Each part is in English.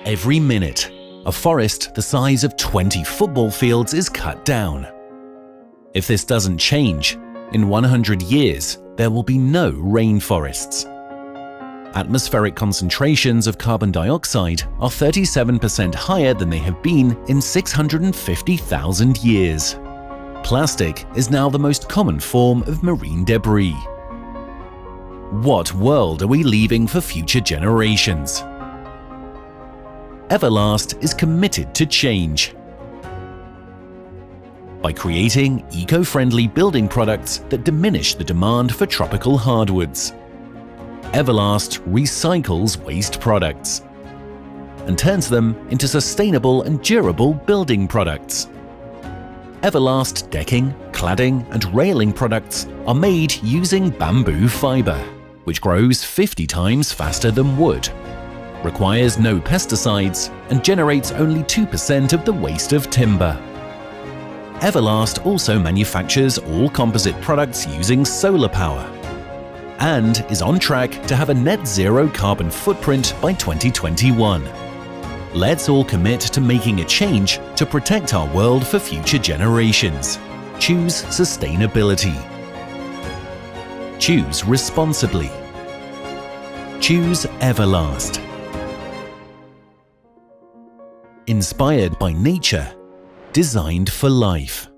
Every minute, a forest the size of 20 football fields is cut down. If this doesn't change, in 100 years, there will be no rainforests. Atmospheric concentrations of carbon dioxide are 37% higher than they have been in 650,000 years. Plastic is now the most common form of marine debris. What world are we leaving for future generations? Everlast is committed to change. By creating eco-friendly building products that diminish the demand for tropical hardwoods. Everlast recycles waste products and turns them into sustainable and durable building products. Everlast decking, cladding and railing products are made using bamboo fiber, which grows 50 times faster than wood, requires no pesticides and generates only 2% of the waste of timber. Everlast also manufactures all composite products using solar power and is on track to have a net zero carbon footprint by 2021. Let's all commit to making a change to protect our world for future generations. Choose sustainability. Choose responsibly. Choose Everlast. Inspired by nature, designed for life.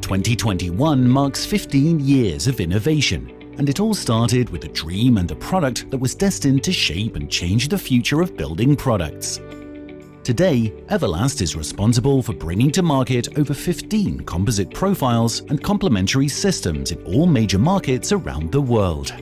2021 marks 15 years of innovation, and it all started with a dream and a product that was destined to shape and change the future of building products. Today, Everlast is responsible for bringing to market over 15 composite profiles and complementary systems in all major markets around the world.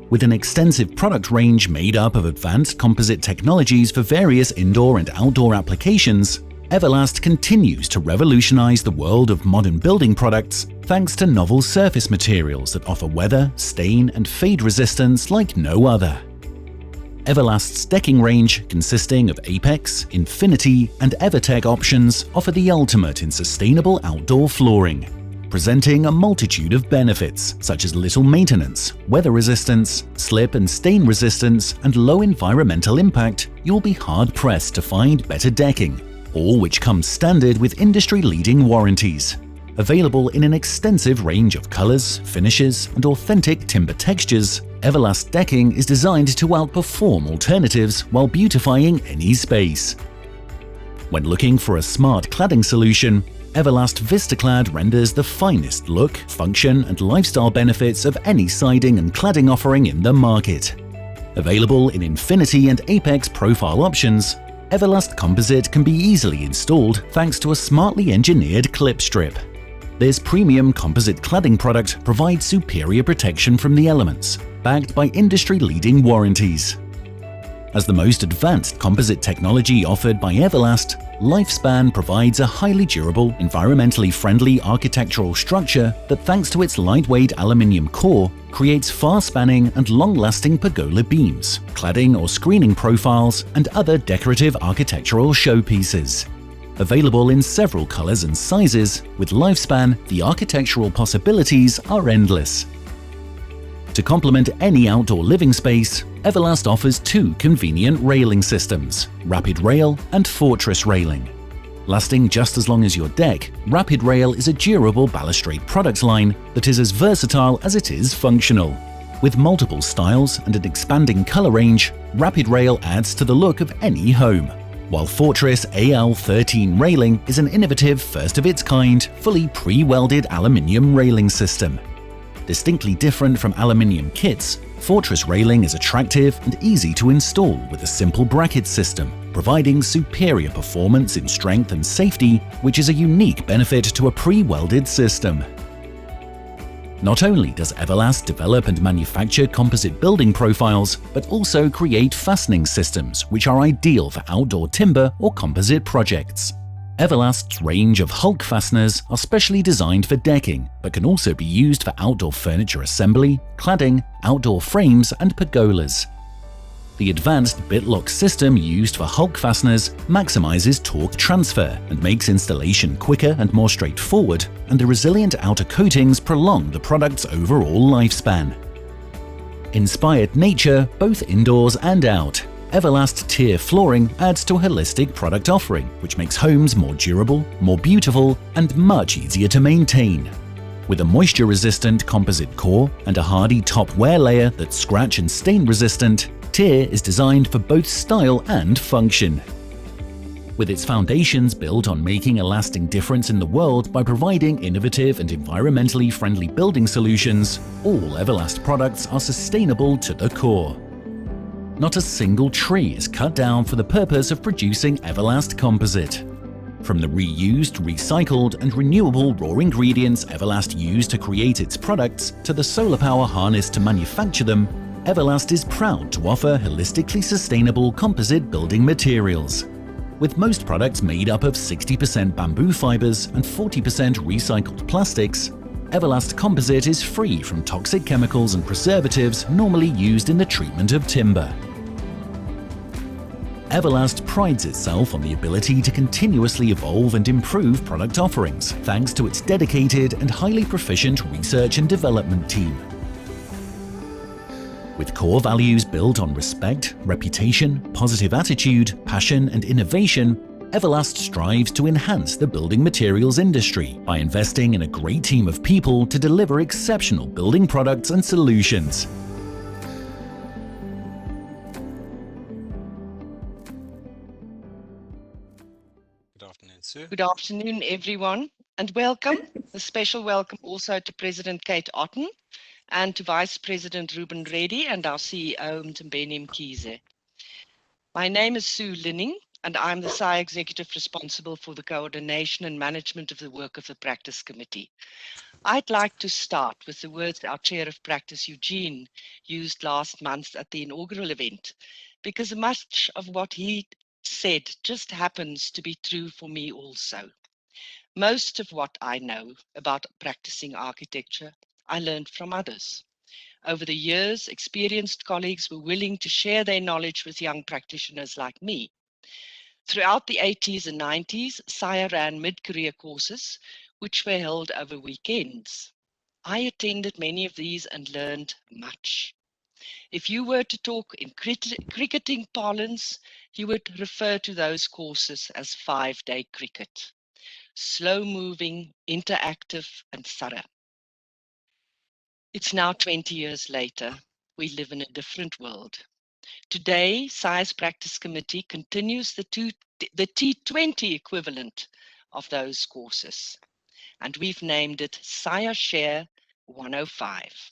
With an extensive product range made up of advanced composite technologies for various indoor and outdoor applications, Everlast continues to revolutionize the world of modern building products thanks to novel surface materials that offer weather, stain, and fade resistance like no other. Everlast's decking range, consisting of Apex, Infinity, and EverTech options, offer the ultimate in sustainable outdoor flooring, presenting a multitude of benefits such as little maintenance, weather resistance, slip and stain resistance, and low environmental impact. You'll be hard-pressed to find better decking, all which comes standard with industry-leading warranties. Available in an extensive range of colors, finishes, and authentic timber textures, Everlast decking is designed to outperform alternatives while beautifying any space. When looking for a smart cladding solution, Everlast VistaClad renders the finest look, function, and lifestyle benefits of any siding and cladding offering in the market. Available in Infinity and Apex profile options, Everlast Composite can be easily installed thanks to a smartly engineered clip strip. This premium composite cladding product provides superior protection from the elements, backed by industry-leading warranties. As the most advanced composite technology offered by Everlast, Lifespan provides a highly durable, environmentally friendly architectural structure that, thanks to its lightweight aluminium core, creates far-spanning and long-lasting pergola beams, cladding or screening profiles, and other decorative architectural showpieces. Available in several colors and sizes, with Lifespan, the architectural possibilities are endless. To complement any outdoor living space, Everlast offers two convenient railing systems, Rapid Rail and Fortress Railing. Lasting just as long as your deck, Rapid Rail is a durable balustrade product line that is as versatile as it is functional. With multiple styles and an expanding color range, Rapid Rail adds to the look of any home, while Fortress AL13 railing is an innovative, first-of-its-kind, fully pre-welded aluminium railing system. Distinctly different from aluminium kits, Fortress railing is attractive and easy to install with a simple bracket system, providing superior performance in strength and safety, which is a unique benefit to a pre-welded system. Not only does Everlast develop and manufacture composite building profiles, but also create fastening systems which are ideal for outdoor timber or composite projects. Everlast's range of Hulk fasteners are specially designed for decking, but can also be used for outdoor furniture assembly, cladding, outdoor frames, and pergolas. The advanced BitLock system used for Hulk fasteners maximizes torque transfer and makes installation quicker and more straightforward, and the resilient outer coatings prolong the product's overall lifespan. Inspired nature, both indoors and out, Everlast Tier flooring adds to a holistic product offering, which makes homes more durable, more beautiful, and much easier to maintain. With a moisture-resistant composite core and a hardy top wear layer that's scratch and stain resistant, Tier is designed for both style and function. With its foundations built on making a lasting difference in the world by providing innovative and environmentally friendly building solutions, all Everlast products are sustainable to the core. Not a single tree is cut down for the purpose of producing Everlast Composite. From the reused, recycled, and renewable raw ingredients Everlast used to create its products to the solar power harnessed to manufacture them, Everlast is proud to offer holistically sustainable composite building materials. With most products made up of 60% bamboo fibers and 40% recycled plastics, Everlast Composite is free from toxic chemicals and preservatives normally used in the treatment of timber. Everlast prides itself on the ability to continuously evolve and improve product offerings thanks to its dedicated and highly proficient research and development team. With core values built on respect, reputation, positive attitude, passion, and innovation, Everlast strives to enhance the building materials industry by investing in a great team of people to deliver exceptional building products and solutions. Good afternoon, sir. Good afternoon, everyone. And welcome, a special welcome also to President Kate Otten and to Vice President Ruben Reddy and our CEO Mtembeni Mkhize. My name is Sue Linning, and I'm the SAI executive responsible for the coordination and management of the work of the Practice Committee. I'd like to start with the words our Chair of Practice, Eugene, used last month at the inaugural event, because much of what he said just happens to be true for me also. Most of what I know about practicing architecture, I learned from others. Over the years, experienced colleagues were willing to share their knowledge with young practitioners like me. Throughout the 80s and 90s, SAIA ran mid-career courses, which were held over weekends. I attended many of these and learned much. If you were to talk in cricketing parlance, you would refer to those courses as 5-day cricket. Slow-moving, interactive, and thorough. It's now 20 years later. We live in a different world. Today, SAI's Practice Committee continues the T20 equivalent of those courses, and we've named it SAIAshare 105.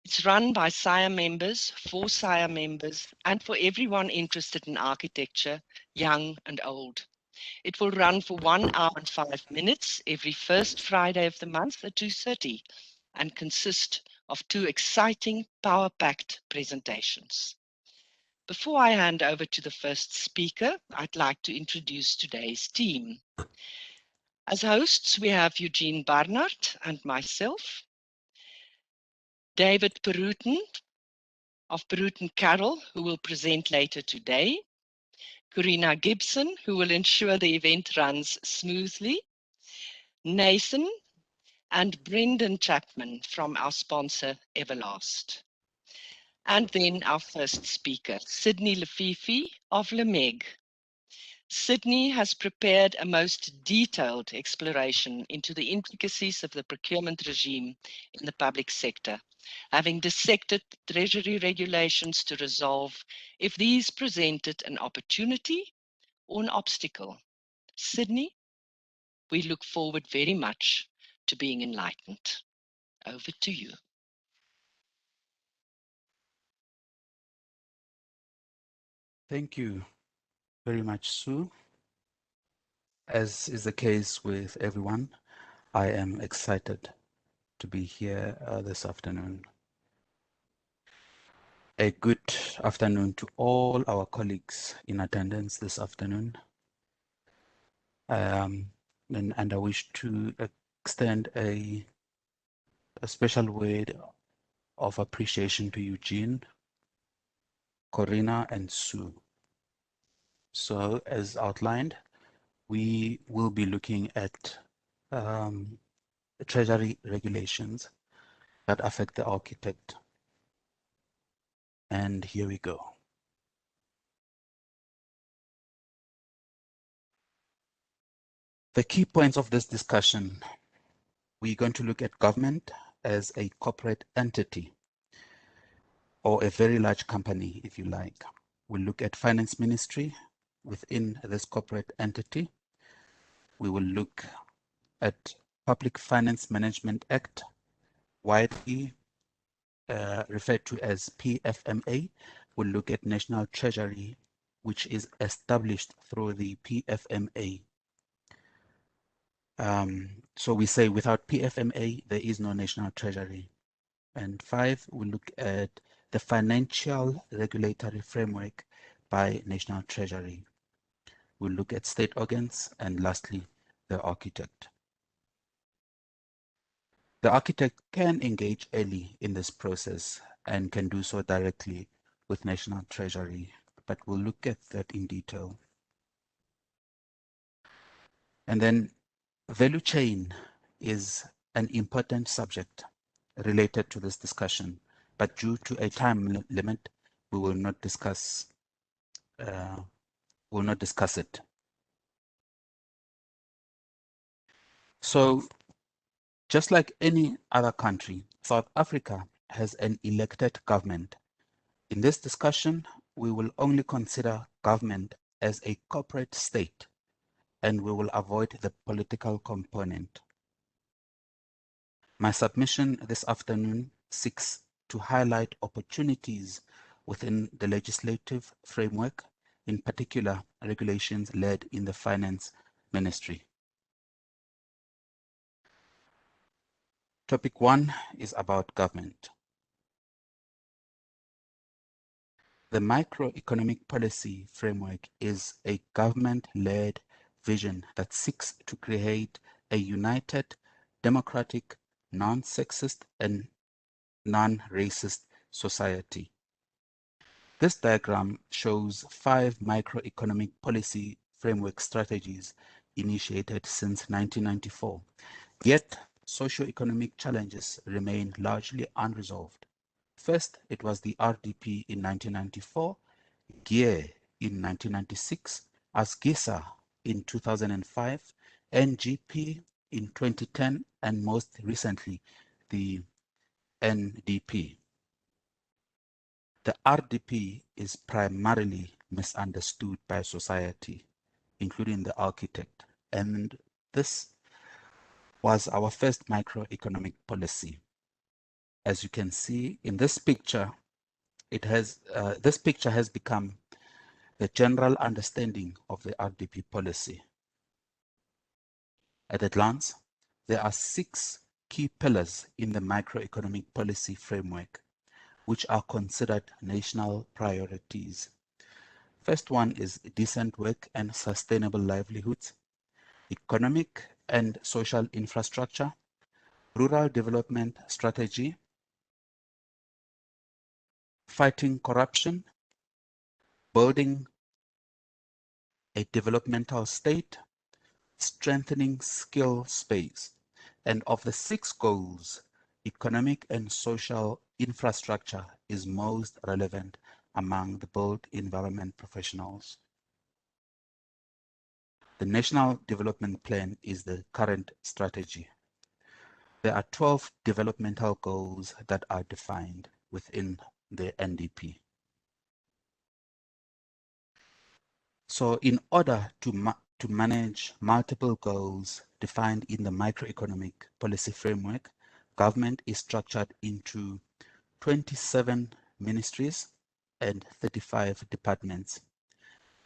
It's run by SAIA members, for SAIA members, and for everyone interested in architecture, young and old. It will run for 1 hour and 5 minutes every first Friday of the month at 2:30 and consist of 2 exciting, power-packed presentations. Before I hand over to the first speaker, I'd like to introduce today's team. As hosts, we have Eugene Barnard and myself, David Peruten of Peruten Carroll, who will present later today, Corina Gibson, who will ensure the event runs smoothly, Nathan and Brendan Chapman from our sponsor, Everlast. And then our first speaker, Sydney Lefifi of LeMeg. Sydney has prepared a most detailed exploration into the intricacies of the procurement regime in the public sector, having dissected Treasury regulations to resolve if these presented an opportunity or an obstacle. Sydney, we look forward very much to being enlightened. Over to you. Thank you very much, Sue. As is the case with everyone, I am excited to be here this afternoon. A good afternoon to all our colleagues in attendance this afternoon. And I wish to extend a special word of appreciation to Eugene, Corina, and Sue. So, as outlined, we will be looking at Treasury regulations that affect the architect. And here we go. The key points of this discussion: we're going to look at government as a corporate entity or a very large company, if you like. We'll look at finance ministry within this corporate entity. We will look at Public Finance Management Act, widely referred to as PFMA. We'll look at National Treasury, which is established through the PFMA. So we say without PFMA, there is no National Treasury. And 5, we look at the financial regulatory framework by National Treasury. We'll look at state organs, and lastly, the architect. The architect can engage early in this process and can do so directly with National Treasury, but we'll look at that in detail. And then value chain is an important subject related to this discussion, but due to a time limit, we will not discuss it. So, just like any other country, South Africa has an elected government. In this discussion, we will only consider government as a corporate state and we will avoid the political component. My submission this afternoon seeks to highlight opportunities within the legislative framework, in particular regulations led in the Finance Ministry. Topic 1 is about government. The Microeconomic Policy Framework is a government-led vision that seeks to create a united, democratic, non-sexist, and non-racist society. This diagram shows 5 microeconomic policy framework strategies initiated since 1994. Yet, socio-economic challenges remain largely unresolved. First, it was the RDP in 1994, GEAR in 1996, ASGISA in 2005, NGP in 2010, and most recently, the NDP. The RDP is primarily misunderstood by society, including the architect, and this was our first microeconomic policy. As you can see in this picture, this picture has become the general understanding of the RDP policy. At a glance, there are 6 key pillars in the microeconomic policy framework, which are considered national priorities. First one is decent work and sustainable livelihoods, economic and social infrastructure, rural development strategy, fighting corruption, building a developmental state, strengthening skill space. And of the 6 goals, economic and social infrastructure is most relevant among the built environment professionals. The National Development Plan is the current strategy. There are 12 developmental goals that are defined within the NDP. So in order to manage multiple goals defined in the microeconomic policy framework, government is structured into 27 ministries and 35 departments.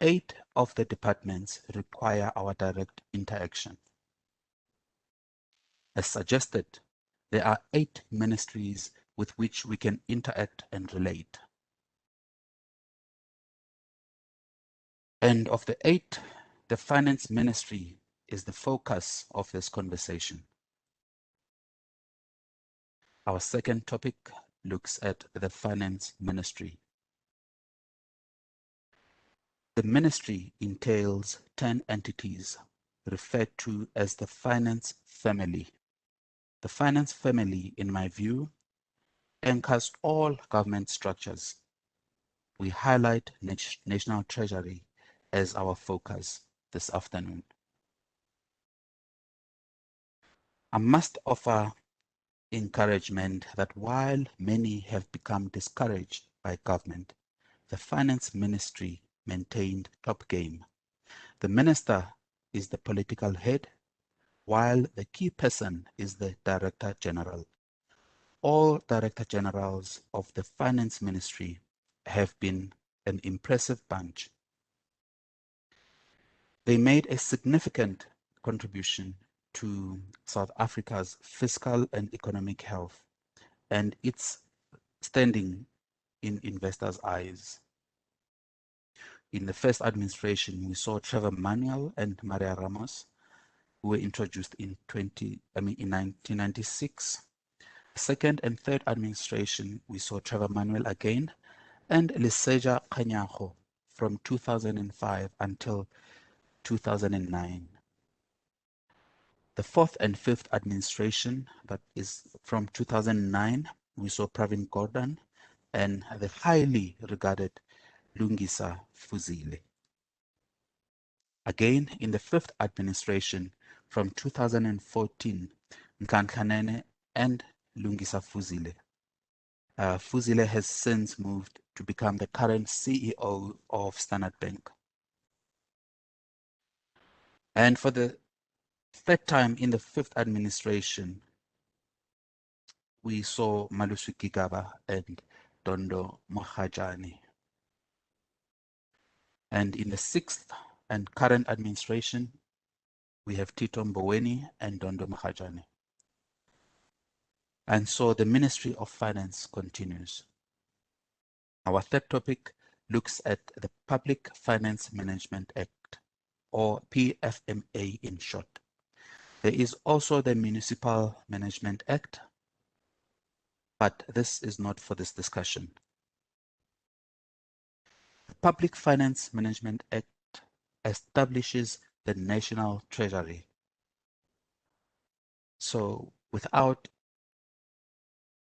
8 of the departments require our direct interaction. As suggested, there are 8 ministries with which we can interact and relate. And of the 8, the Finance Ministry is the focus of this conversation. Our second topic looks at the Finance Ministry. The ministry entails 10 entities referred to as the finance family. The finance family, in my view, anchors all government structures. We highlight National Treasury as our focus this afternoon. I must offer encouragement that while many have become discouraged by government, the Finance Ministry maintained top game. The minister is the political head, while the key person is the Director General. All Director Generals of the Finance Ministry have been an impressive bunch. They made a significant contribution to South Africa's fiscal and economic health and its standing in investors' eyes. In the first administration, we saw Trevor Manuel and Maria Ramos, who were introduced in 1996. Second and third administration, we saw Trevor Manuel again, and Leseja Kganyago from 2005 until 2009. The fourth and fifth administration, that is from 2009, we saw Pravin Gordhan and the highly regarded Lungisa Fuzile. Again, in the fifth administration from 2014, Nkankanene and Lungisa Fuzile. Fuzile has since moved to become the current CEO of Standard Bank. And for the third time in the fifth administration, we saw Malusi Gigaba and Dondo Mahajani. And in the sixth and current administration, we have Tito Mboweni and Dondo Mahajani. And so the Ministry of Finance continues. Our third topic looks at the Public Finance Management Act, or PFMA in short. There is also the Municipal Management Act, but this is not for this discussion. The Public Finance Management Act establishes the National Treasury. So without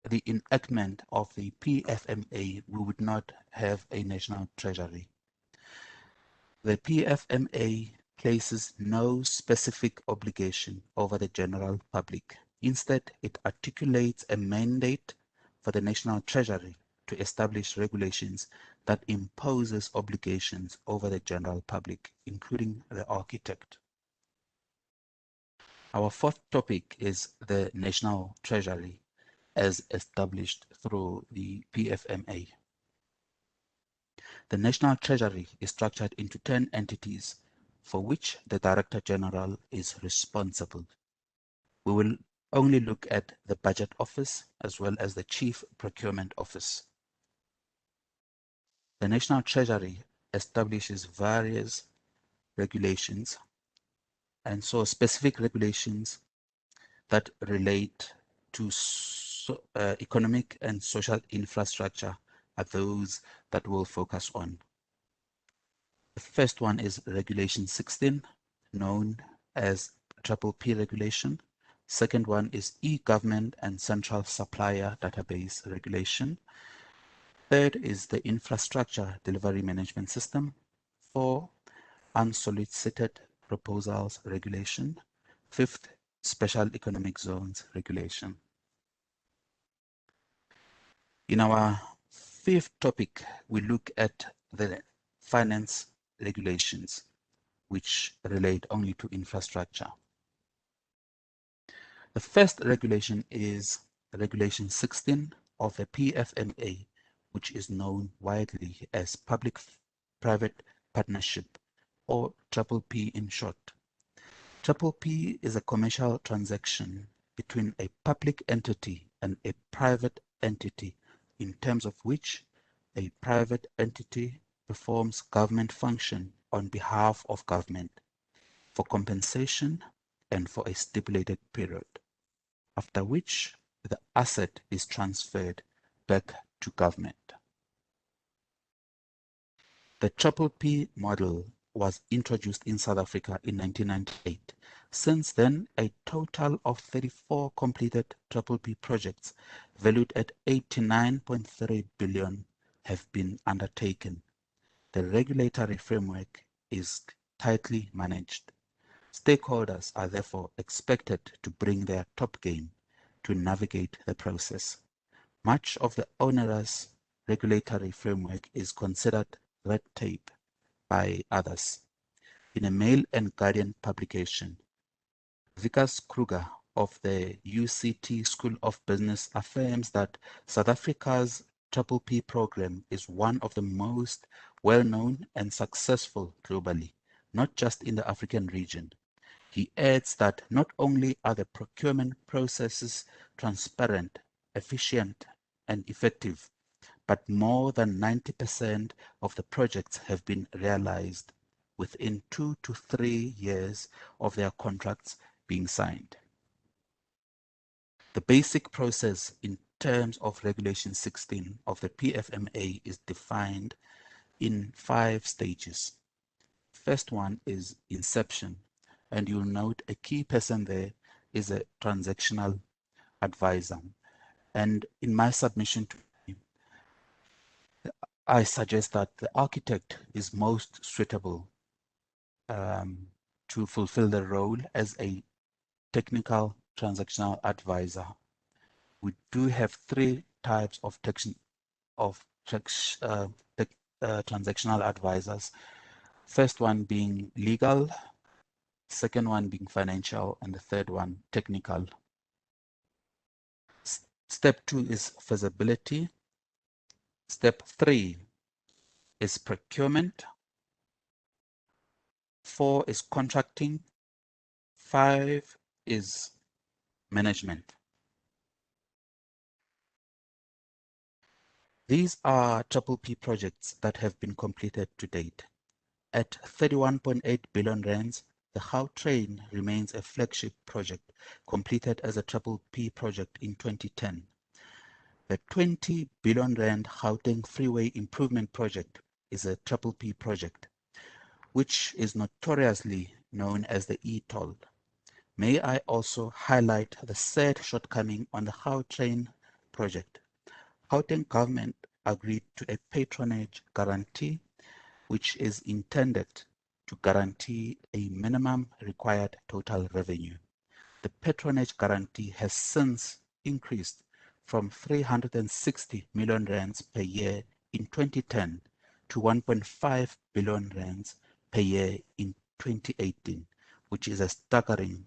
the enactment of the PFMA, we would not have a National Treasury. The PFMA places no specific obligation over the general public. Instead, it articulates a mandate for the National Treasury to establish regulations that imposes obligations over the general public, including the architect. Our fourth topic is the National Treasury as established through the PFMA. The National Treasury is structured into 10 entities for which the Director General is responsible. We will only look at the Budget Office as well as the Chief Procurement Office. The National Treasury establishes various regulations, and so specific regulations that relate to economic and social infrastructure are those that we'll focus on. The first one is Regulation 16, known as P regulation. Second one is E-Government and Central Supplier Database Regulation. Third is the Infrastructure Delivery Management System. 4, Unsolicited Proposals Regulation. 5th, Special Economic Zones Regulation. In our fifth topic, we look at the finance regulations, which relate only to infrastructure. The first regulation is Regulation 16 of the PFMA, which is known widely as Public-Private Partnership, or P in short. P is a commercial transaction between a public entity and a private entity, in terms of which a private entity performs government function on behalf of government for compensation and for a stipulated period, after which the asset is transferred back to government. The P model was introduced in South Africa in 1998. Since then, a total of 34 completed P projects valued at 89.3 billion have been undertaken. The regulatory framework is tightly managed. Stakeholders are therefore expected to bring their top game to navigate the process. Much of the onerous regulatory framework is considered red tape by others. In a Mail and Guardian publication, Vikas Kruger of the UCT School of Business affirms that South Africa's P program is one of the most well-known and successful globally, not just in the African region. He adds that not only are the procurement processes transparent, efficient, and effective, but more than 90% of the projects have been realized within 2 to 3 years of their contracts being signed. The basic process in terms of Regulation 16 of the PFMA is defined in 5 stages. First one is inception, and you'll note a key person there is a transactional advisor. And in my submission to him, I suggest that the architect is most suitable to fulfill the role as a technical transactional advisor. We do have 3 types of transactional advisors. First one being legal, second one being financial, and the third one technical. Step 2 is feasibility. Step 3 is procurement. 4 is contracting. 5 is management. These are P projects that have been completed to date. At 31.8 billion rands, the Gautrain remains a flagship project completed as a P project in 2010. The 20 billion rand Gauteng Freeway Improvement Project is a P project, which is notoriously known as the e-toll. May I also highlight the sad shortcoming on the Gautrain project. Gauteng government agreed to a patronage guarantee, which is intended to guarantee a minimum required total revenue. The patronage guarantee has since increased from 360 million rands per year in 2010 to 1.5 billion rands per year in 2018, which is a staggering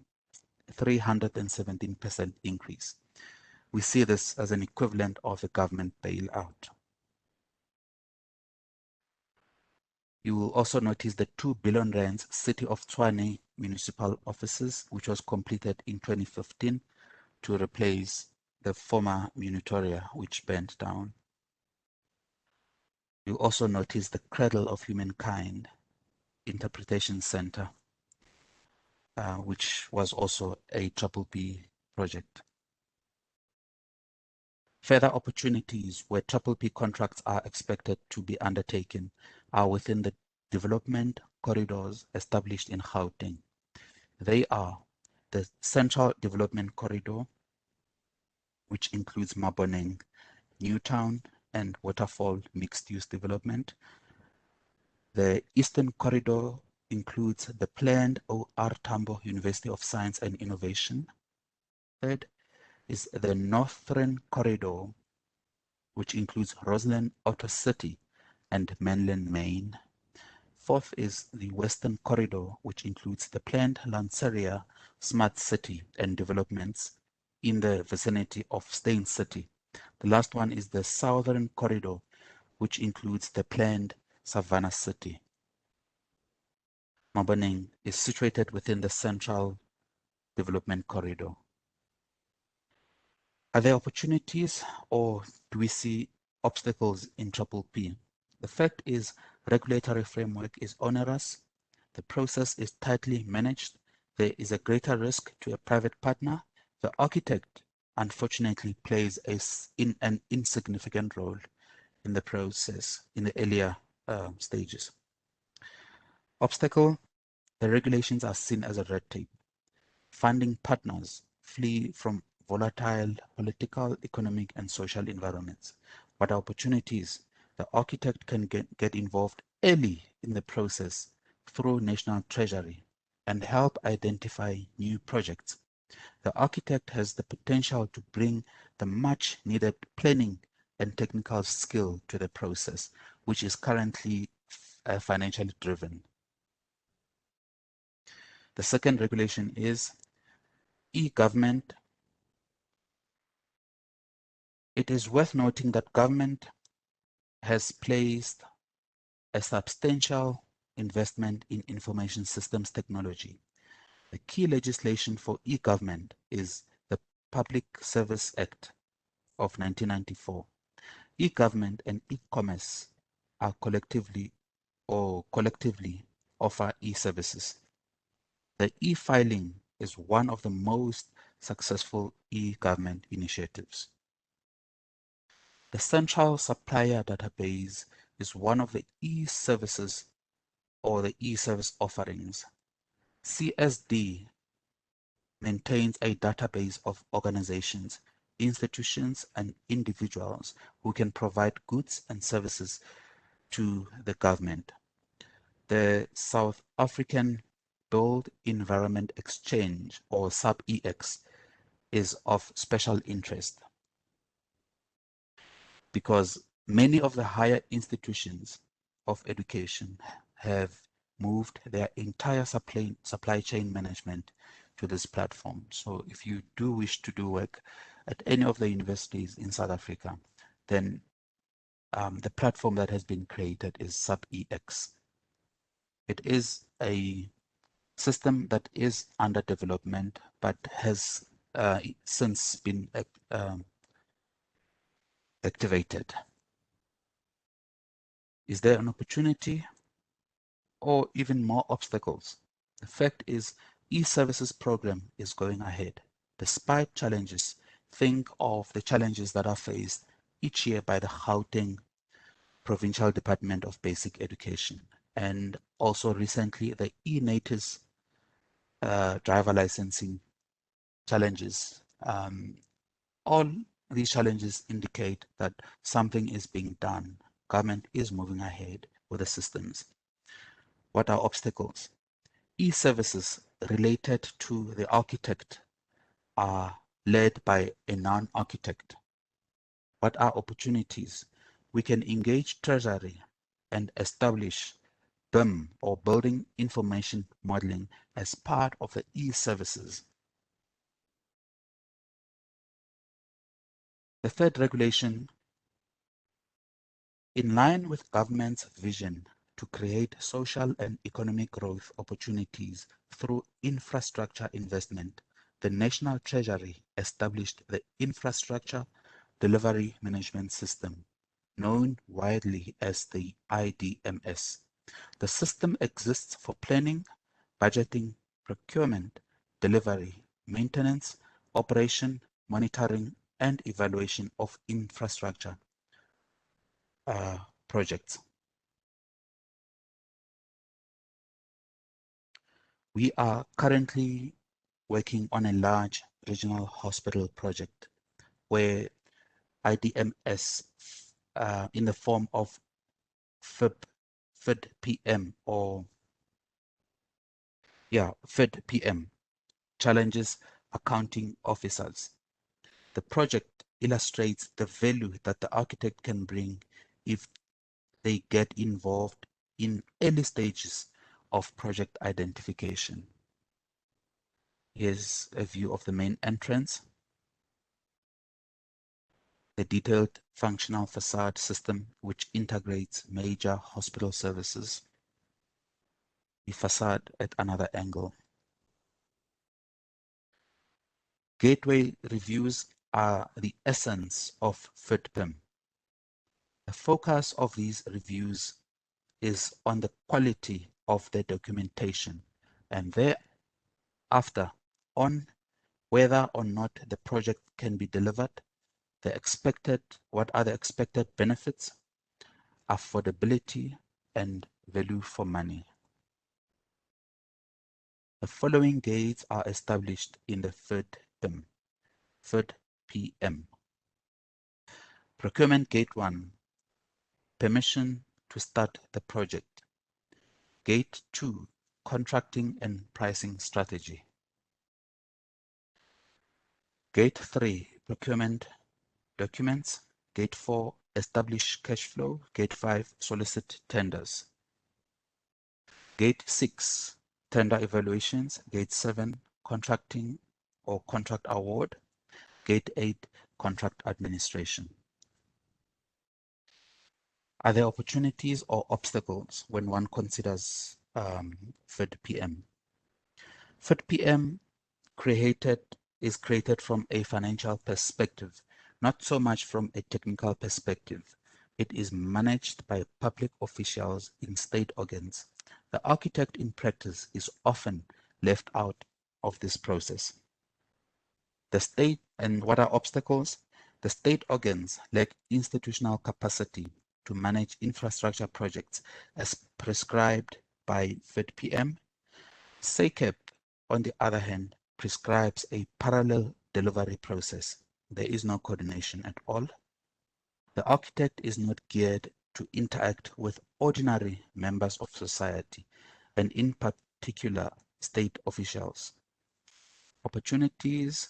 317% increase. We see this as an equivalent of a government bailout. You will also notice the 2 billion rands City of Tshwane municipal offices, which was completed in 2015 to replace the former Munitoria, which burnt down. You also notice the Cradle of Humankind Interpretation Center, which was also a P project. Further opportunities where P contracts are expected to be undertaken are within the development corridors established in Gauteng. They are the Central Development Corridor, which includes Maboneng, Newtown, and Waterfall mixed-use development. The Eastern Corridor includes the planned O.R. Tambo University of Science and Innovation. Third is the Northern Corridor, which includes Roseland Outer City and Mainland Main. Fourth is the Western Corridor, which includes the planned Lanseria Smart City and developments in the vicinity of Steyn City. The last one is the Southern Corridor, which includes the planned Savannah City. Maboneng is situated within the Central Development Corridor. Are there opportunities, or do we see obstacles in P? The fact is, regulatory framework is onerous, the process is tightly managed, there is a greater risk to a private partner, the architect unfortunately plays an insignificant role in the process in the earlier stages. Obstacle, the regulations are seen as a red tape. Funding partners flee from volatile political, economic, and social environments. What are opportunities? The architect can get involved early in the process through National Treasury and help identify new projects. The architect has the potential to bring the much needed planning and technical skill to the process, which is currently financially driven. The second regulation is e-government. It is worth noting that government has placed a substantial investment in information systems technology. The key legislation for e-government is the Public Service Act of 1994. E-government and e-commerce are collectively offer e-services. The e-filing is one of the most successful e-government initiatives. The Central Supplier Database is one of the e-services or the e-service offerings. CSD maintains a database of organizations, institutions, and individuals who can provide goods and services to the government. The South African Built Environment Exchange, or SAP-EX, is of special interest because many of the higher institutions of education have moved their entire supply chain management to this platform. So if you do wish to do work at any of the universities in South Africa, then the platform that has been created is SAIAX. It is a system that is under development, but has since been activated. Is there an opportunity or even more obstacles? The fact is, e-services program is going ahead. Despite challenges, think of the challenges that are faced each year by the Gauteng Provincial Department of Basic Education, and also recently the e-NATIS driver licensing challenges. All these challenges indicate that something is being done. Government is moving ahead with the systems. What are obstacles? E-services related to the architect are led by a non-architect. What are opportunities? We can engage Treasury and establish BIM, or Building Information Modeling, as part of the e-services. The third regulation, in line with government's vision to create social and economic growth opportunities through infrastructure investment, the National Treasury established the Infrastructure Delivery Management System, known widely as the IDMS. The system exists for planning, budgeting, procurement, delivery, maintenance, operation, monitoring, and evaluation of infrastructure projects. We are currently working on a large regional hospital project where IDMS in the form of FID-PM FID-PM challenges accounting officers. The project illustrates the value that the architect can bring if they get involved in early stages of project identification. Here's a view of the main entrance, the detailed functional facade system which integrates major hospital services, the facade at another angle. Gateway reviews are the essence of FID-PM. The focus of these reviews is on the quality of the documentation, and thereafter on whether or not the project can be delivered, what are the expected benefits, affordability, and value for money. The following gates are established in the FID-PM. FID-PM. Procurement Gate 1, permission to start the project. Gate 2, contracting and pricing strategy. Gate 3, procurement documents. Gate 4, establish cash flow. Gate 5, solicit tenders. Gate 6, tender evaluations. Gate 7, contracting or contract award. Gate 8, contract administration. Are there opportunities or obstacles when one considers FID-PM? FID-PM is created from a financial perspective, not so much from a technical perspective. It is managed by public officials in state organs. The architect in practice is often left out of this process. The state, and what are obstacles? The state organs lack institutional capacity to manage infrastructure projects as prescribed by FID-PM. SAICAP, on the other hand, prescribes a parallel delivery process. There is no coordination at all. The architect is not geared to interact with ordinary members of society, and in particular, state officials. Opportunities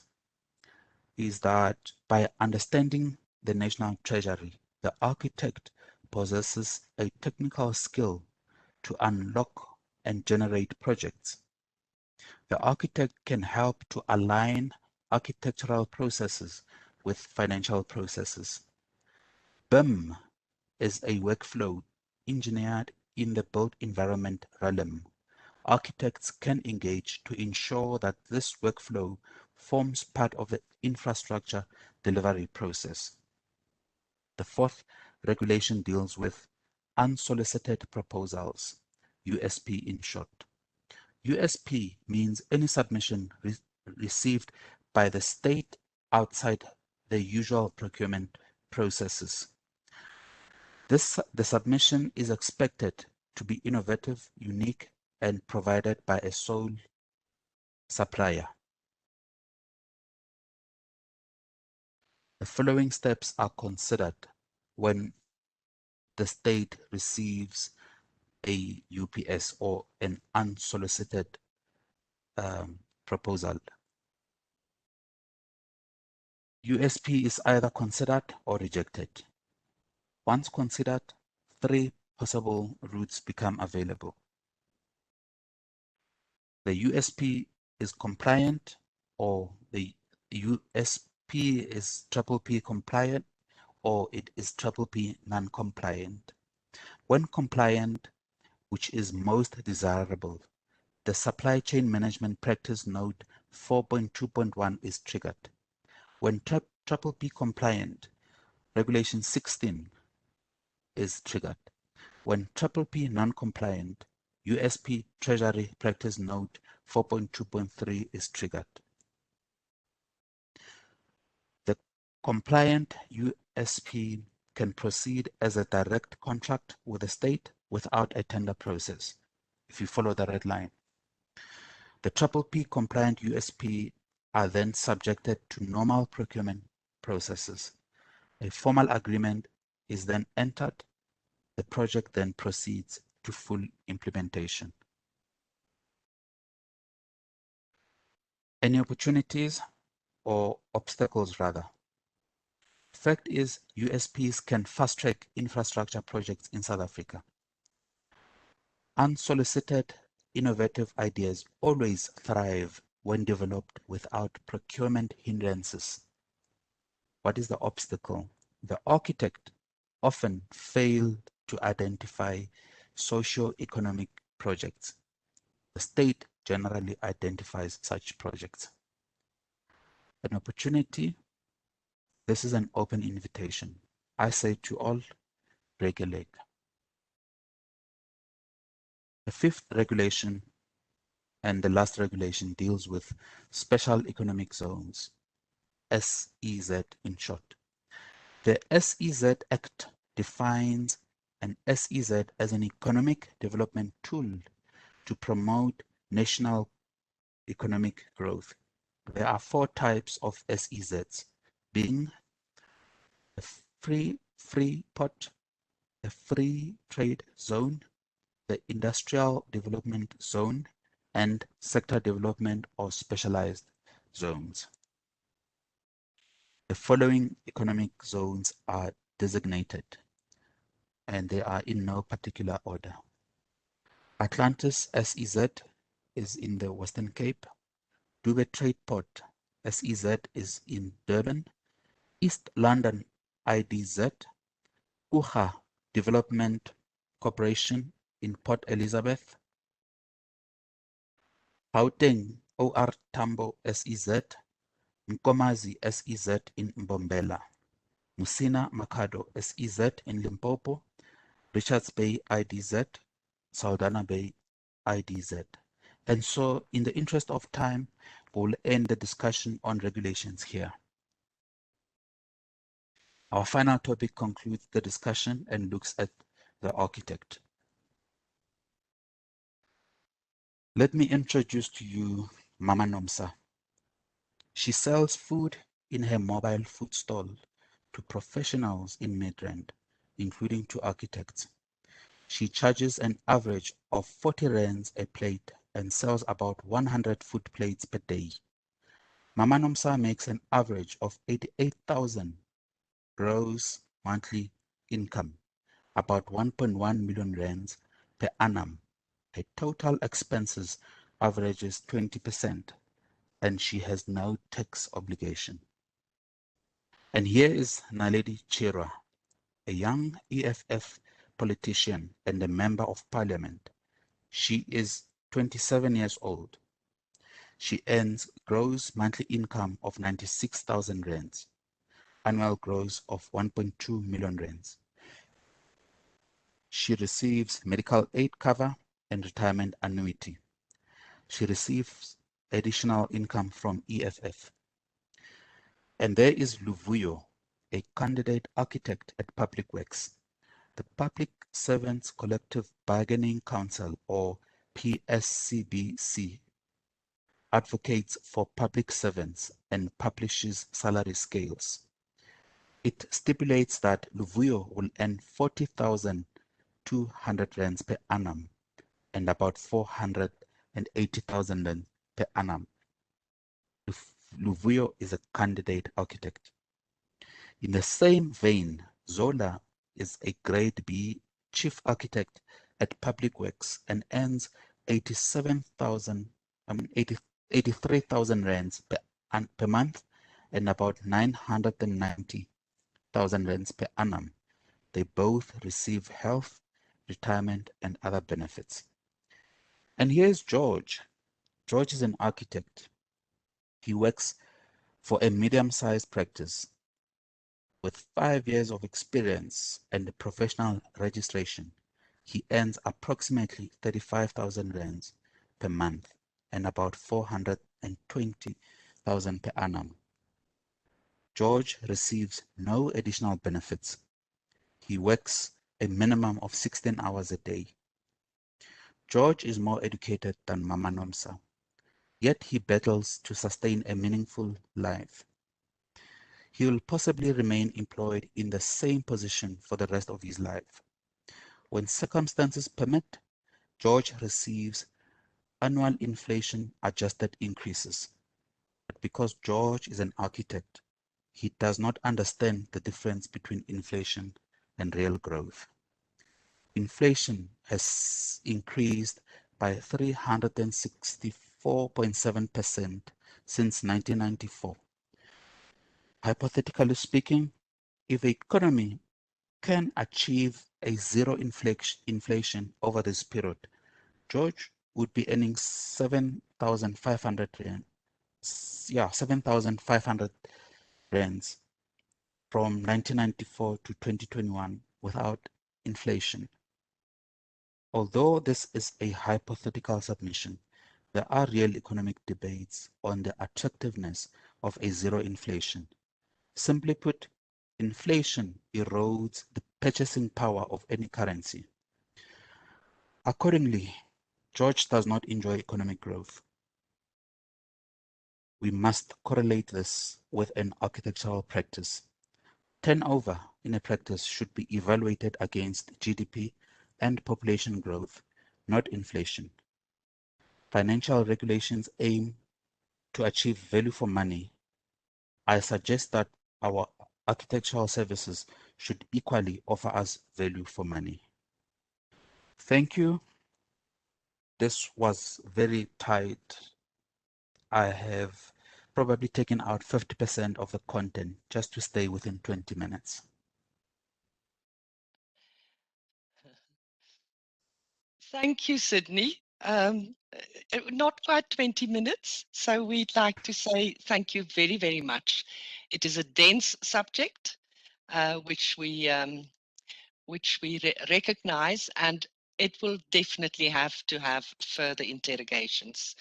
is that by understanding the National Treasury, the architect possesses a technical skill to unlock and generate projects. The architect can help to align architectural processes with financial processes. BIM is a workflow engineered in the built environment realm. Architects can engage to ensure that this workflow forms part of the infrastructure delivery process. The fourth regulation deals with unsolicited proposals, USP in short. USP means any submission received by the state outside the usual procurement processes. The submission is expected to be innovative, unique, and provided by a sole supplier. The following steps are considered when the state receives a UPS or an unsolicited proposal. USP is either considered or rejected. Once considered, 3 possible routes become available. The USP is compliant, or the USP is P compliant, or it is P non-compliant. When compliant, which is most desirable, the Supply Chain Management Practice Note 4.2.1 is triggered. When P compliant, Regulation 16 is triggered. When P non-compliant, USP Treasury Practice Note 4.2.3 is triggered. The compliant USP can proceed as a direct contract with the state without a tender process, if you follow the red line. The P compliant USP are then subjected to normal procurement processes. A formal agreement is then entered. The project then proceeds to full implementation. Any opportunities or obstacles rather? Fact is, USPs can fast-track infrastructure projects in South Africa. Unsolicited, innovative ideas always thrive when developed without procurement hindrances. What is the obstacle? The architect often failed to identify socio-economic projects. The state generally identifies such projects. An opportunity, this is an open invitation. I say to all, break a leg. The fifth regulation and the last regulation deals with special economic zones, SEZ in short. The SEZ Act defines an SEZ as an economic development tool to promote national economic growth. There are 4 types of SEZs, being the free port, the free trade zone, the industrial development zone, and sector development or specialized zones. The following economic zones are designated, and they are in no particular order. Atlantis SEZ is in the Western Cape. Dube Trade Port SEZ is in Durban. East London IDZ. Uha Development Corporation in Port Elizabeth. Gauteng OR Tambo SEZ. Nkomazi SEZ in Mbombela. Musina Makhado SEZ in Limpopo. Richards Bay IDZ. Saldanha Bay IDZ. And so, in the interest of time, we'll end the discussion on regulations here. Our final topic concludes the discussion and looks at the architect. Let me introduce to you Mama Nomsa. She sells food in her mobile food stall to professionals in Midrand, including to architects. She charges an average of 40 rands a plate and sells about 100 food plates per day. Mama Nomsa makes an average of 88,000 gross monthly income, about 1.1 million rands per annum, Her total expenses averages 20%, and she has no tax obligation. And here is Naledi Chirwa, a young EFF politician and a member of parliament. She is 27 years old. She earns gross monthly income of 96,000 rands, annual gross of 1.2 million rands. She receives medical aid cover and retirement annuity. She receives additional income from EFF. And there is Luvuyo, a candidate architect at Public Works. The Public Servants Collective Bargaining Council, or PSCBC, advocates for public servants and publishes salary scales. It stipulates that Luvuyo will earn 40,200 rands per annum and about 480,000 rands per annum. Luvuyo is a candidate architect. In the same vein, Zola is a grade B chief architect at Public Works and earns 83,000 rands per month and about 990,000 rands per annum. They both receive health, retirement, and other benefits. And here's George. George is an architect. He works for a medium-sized practice. With 5 years of experience and professional registration, he earns approximately 35,000 rands per month and about 420,000 per annum. George receives no additional benefits. He works a minimum of 16 hours a day. George is more educated than Mama Nomsa, yet he battles to sustain a meaningful life. He will possibly remain employed in the same position for the rest of his life. When circumstances permit, George receives annual inflation-adjusted increases. But because George is an architect, he does not understand the difference between inflation and real growth. Inflation has increased by 364.7% since 1994. Hypothetically speaking, if the economy can achieve a zero inflation over this period, George would be earning 7,500 rand. Yeah, 7,500 rands from 1994 to 2021 without inflation. Although this is a hypothetical submission, there are real economic debates on the attractiveness of a zero inflation. Simply put, inflation erodes the purchasing power of any currency. Accordingly, George does not enjoy economic growth. We must correlate this with an architectural practice. Turnover in a practice should be evaluated against GDP and population growth, not inflation. Financial regulations aim to achieve value for money. I suggest that our architectural services should equally offer us value for money. Thank you. This was very tight. I have probably taken out 50% of the content just to stay within 20 minutes. Thank you, Sydney. Not quite 20 minutes, so we'd like to say thank you very, very much. It is a dense subject, which we recognize, and it will definitely have to have further interrogations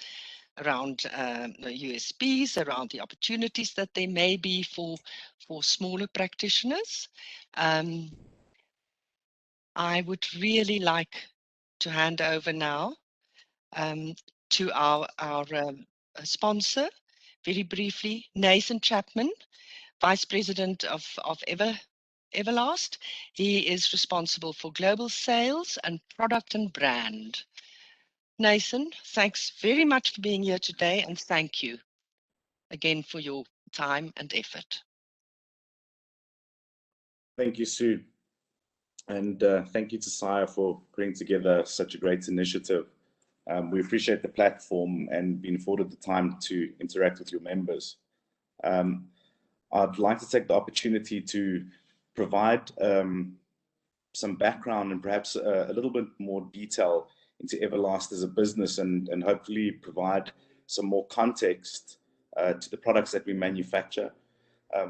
around the USPs, around the opportunities that there may be for smaller practitioners. I would really like to hand over now to our sponsor, very briefly, Nathan Chapman, Vice President of Everlast. He is responsible for global sales and product and brand. Nathan, thanks very much for being here today, and thank you again for your time and effort. Thank you, Sue. And thank you to SAIA for putting together such a great initiative. We appreciate the platform and being afforded the time to interact with your members. I'd like to take the opportunity to provide some background and perhaps a little bit more detail into Everlast as a business, and hopefully provide some more context to the products that we manufacture.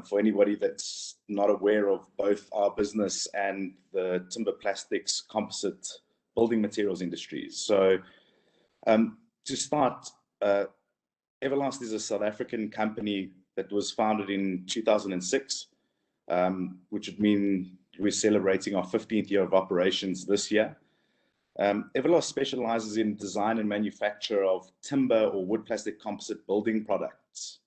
For anybody that's not aware of both our business and the timber plastics composite building materials industries. So to start, Everlast is a South African company that was founded in 2006, which would mean we're celebrating our 15th year of operations this year. Everlast specializes in design and manufacture of timber or wood plastic composite building products.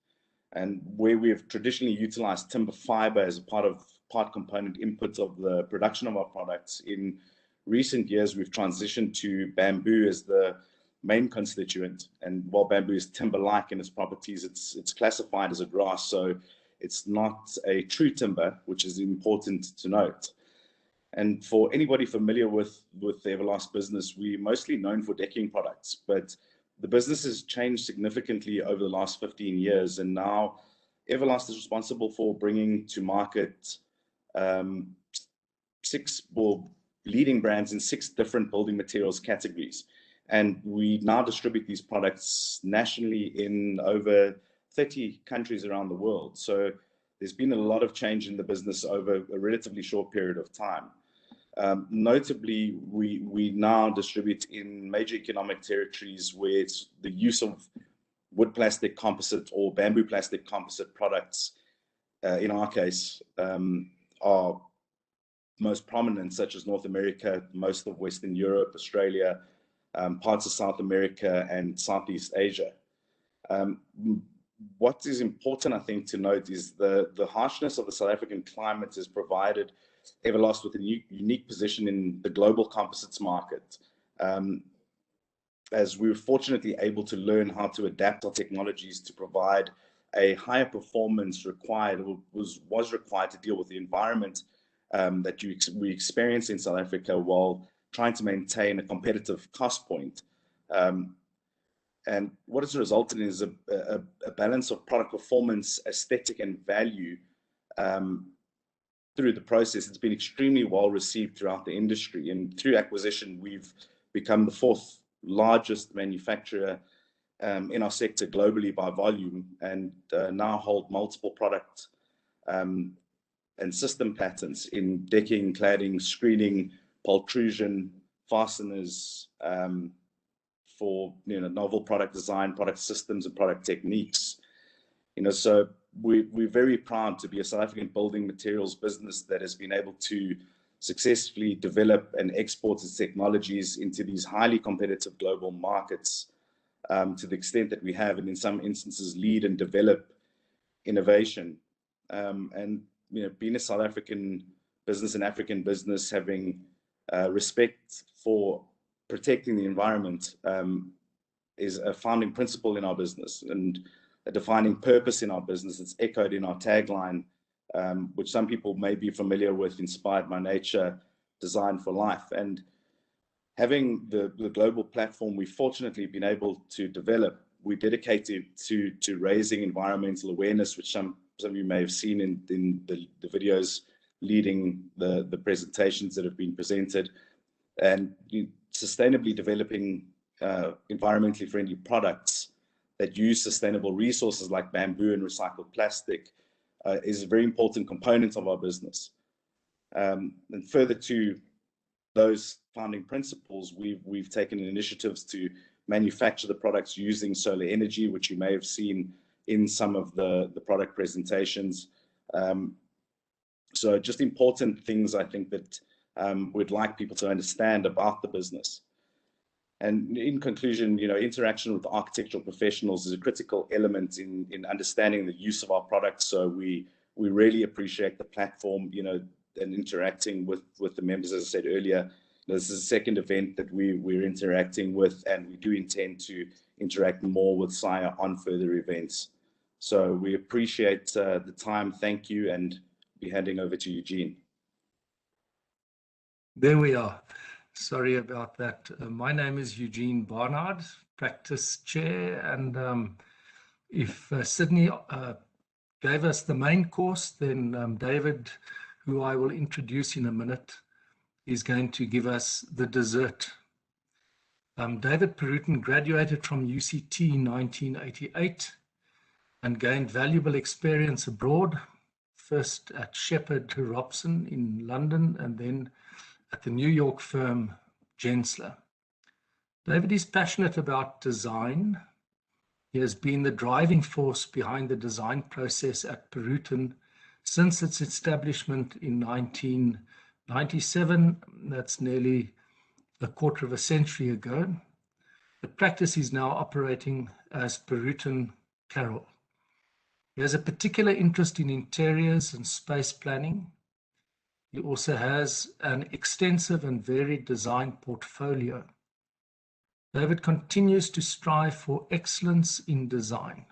And where we have traditionally utilized timber fiber as a part component input of the production of our products, in recent years we've transitioned to bamboo as the main constituent. And while bamboo is timber-like in its properties, it's classified as a grass, so it's not a true timber, which is important to note. And for anybody familiar with the Everlast business, we're mostly known for decking products, but the business has changed significantly over the last 15 years, and now Everlast is responsible for bringing to market leading brands in 6 different building materials categories. And we now distribute these products nationally in over 30 countries around the world. So there's been a lot of change in the business over a relatively short period of time. Notably, we now distribute in major economic territories where it's the use of wood plastic composite or bamboo plastic composite products, in our case, are most prominent, such as North America, most of Western Europe, Australia, parts of South America and Southeast Asia. What is important, I think, to note is the harshness of the South African climate has provided Everlast with a unique position in the global composites market, as we were fortunately able to learn how to adapt our technologies to provide a higher performance required, or was required to deal with the environment that we experience in South Africa, while trying to maintain a competitive cost point. And what it's resulted in is a balance of product performance, aesthetic, and value through the process. It's been extremely well received throughout the industry, and through acquisition, we've become the 4th largest manufacturer in our sector globally by volume, and now hold multiple product and system patents in decking, cladding, screening, pultrusion, fasteners, for novel product design, product systems, and product techniques. So we're very proud to be a South African building materials business that has been able to successfully develop and export its technologies into these highly competitive global markets, to the extent that we have, and in some instances lead and develop innovation. And being a South African business and African business, having respect for protecting the environment is a founding principle in our business, and a defining purpose in our business. It's echoed in our tagline, which some people may be familiar with: inspired by nature, designed for life. And having the global platform we've fortunately been able to develop, we're dedicated to raising environmental awareness, which some of you may have seen in the videos leading the presentations that have been presented, and sustainably developing environmentally friendly products that use sustainable resources like bamboo and recycled plastic is a very important component of our business. And further to those founding principles, we've taken initiatives to manufacture the products using solar energy, which you may have seen in some of the product presentations. So just important things, I think, that we'd like people to understand about the business. And in conclusion, interaction with architectural professionals is a critical element in understanding the use of our products. So we really appreciate the platform, and interacting with the members. As I said earlier, this is the second event that we're interacting with, and we do intend to interact more with SAIA on further events. So we appreciate the time. Thank you, and be handing over to Eugene. There we are. Sorry about that. My name is Eugene Barnard, practice chair, and if Sydney gave us the main course, then David, who I will introduce in a minute, is going to give us the dessert. David Perutin graduated from UCT in 1988 and gained valuable experience abroad, first at Shepherd Robson in London and then at the New York firm Gensler. David is passionate about design. He has been the driving force behind the design process at Perutin since its establishment in 1997. That's nearly a quarter of a century ago. The practice is now operating as Perutin Carroll. He has a particular interest in interiors and space planning. He also has an extensive and varied design portfolio. David continues to strive for excellence in design.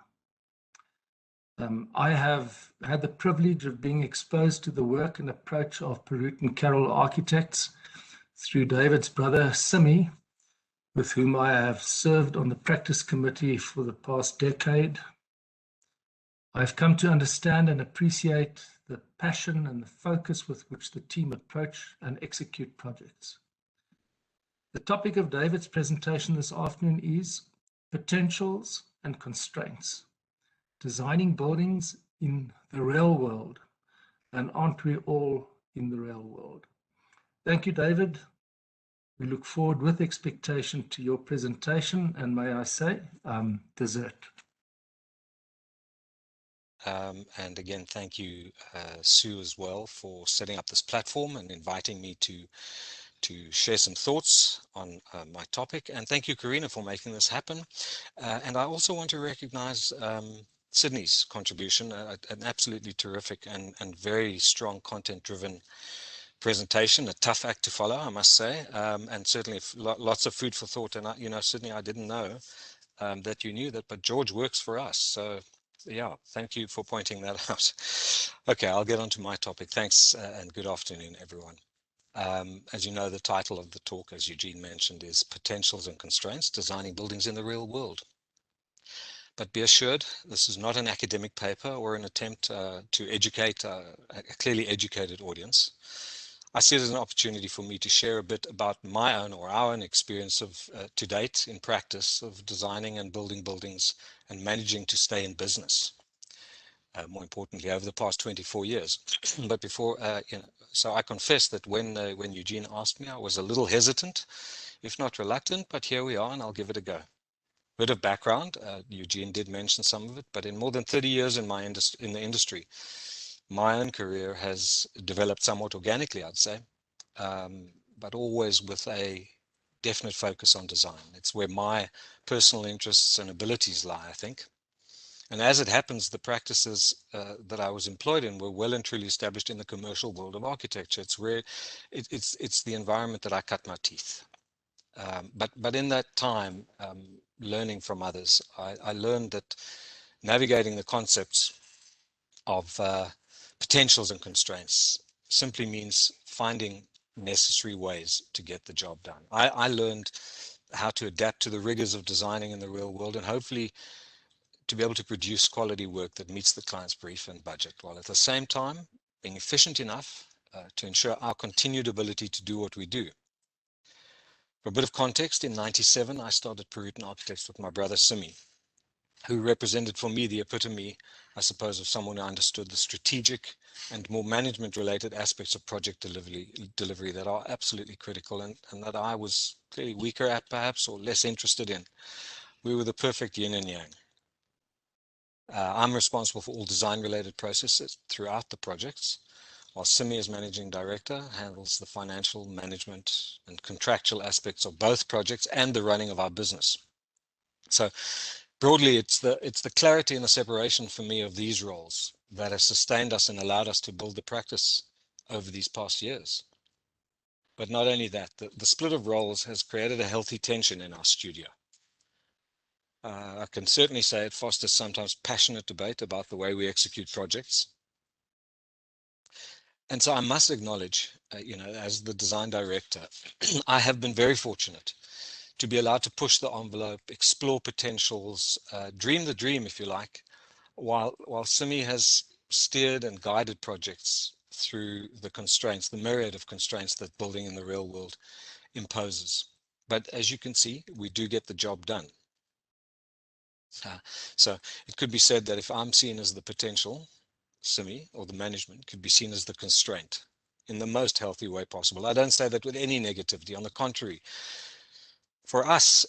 I have had the privilege of being exposed to the work and approach of Perutin Carroll architects through David's brother, Simi, with whom I have served on the practice committee for the past decade. I've come to understand and appreciate the passion and the focus with which the team approach and execute projects. The topic of David's presentation this afternoon is potentials and constraints, designing buildings in the real world, and aren't we all in the real world? Thank you, David. We look forward with expectation to your presentation, and may I say, dessert. And again, thank you, Sue, as well, for setting up this platform and inviting me to share some thoughts on my topic. And thank you, Karina, for making this happen. And I also want to recognize Sydney's contribution, an absolutely terrific and very strong content-driven presentation, a tough act to follow, I must say, and certainly lots of food for thought. And you know, Sydney, I didn't know that you knew that, but George works for us. So yeah, thank you for pointing that out. Okay, I'll get on to my topic. Thanks and good afternoon, everyone. As you know, the title of the talk, as Eugene mentioned, is Potentials and Constraints, Designing Buildings in the Real World. But be assured, this is not an academic paper or an attempt to educate a clearly educated audience. I see it as an opportunity for me to share a bit about my own or our own experience of to date in practice of designing and building buildings and managing to stay in business. More importantly, over the past 24 years. But before, so I confess that when Eugene asked me, I was a little hesitant, if not reluctant, but here we are and I'll give it a go. Bit of background, Eugene did mention some of it, but in more than 30 years in the industry, my own career has developed somewhat organically, I'd say, but always with a definite focus on design. It's where my personal interests and abilities lie, I think. And as it happens, the practices that I was employed in were well and truly established in the commercial world of architecture. It's where it's the environment that I cut my teeth. But in that time, learning from others, I learned that navigating the concepts of potentials and constraints simply means finding necessary ways to get the job done. I learned how to adapt to the rigors of designing in the real world and hopefully to be able to produce quality work that meets the client's brief and budget, while at the same time being efficient enough to ensure our continued ability to do what we do. For a bit of context, in '97, I started Perutin Architects with my brother Simi, who represented for me the epitome, I suppose, of someone who understood the strategic and more management-related aspects of project delivery that are absolutely critical and that I was clearly weaker at, perhaps, or less interested in. We were the perfect yin and yang. I'm responsible for all design-related processes throughout the projects, while Simi, as managing director, handles the financial management and contractual aspects of both projects and the running of our business. So broadly, it's the clarity and the separation for me of these roles that has sustained us and allowed us to build the practice over these past years. But not only that, the split of roles has created a healthy tension in our studio. I can certainly say it fosters sometimes passionate debate about the way we execute projects. And so I must acknowledge, as the design director, I have been very fortunate to be allowed to push the envelope, explore potentials, dream the dream, if you like, while Simi has steered and guided projects through the constraints, the myriad of constraints that building in the real world imposes. But as you can see, we do get the job done. So it could be said that if I'm seen as the potential, Simi or the management could be seen as the constraint in the most healthy way possible. I don't say that with any negativity. On the contrary, for us,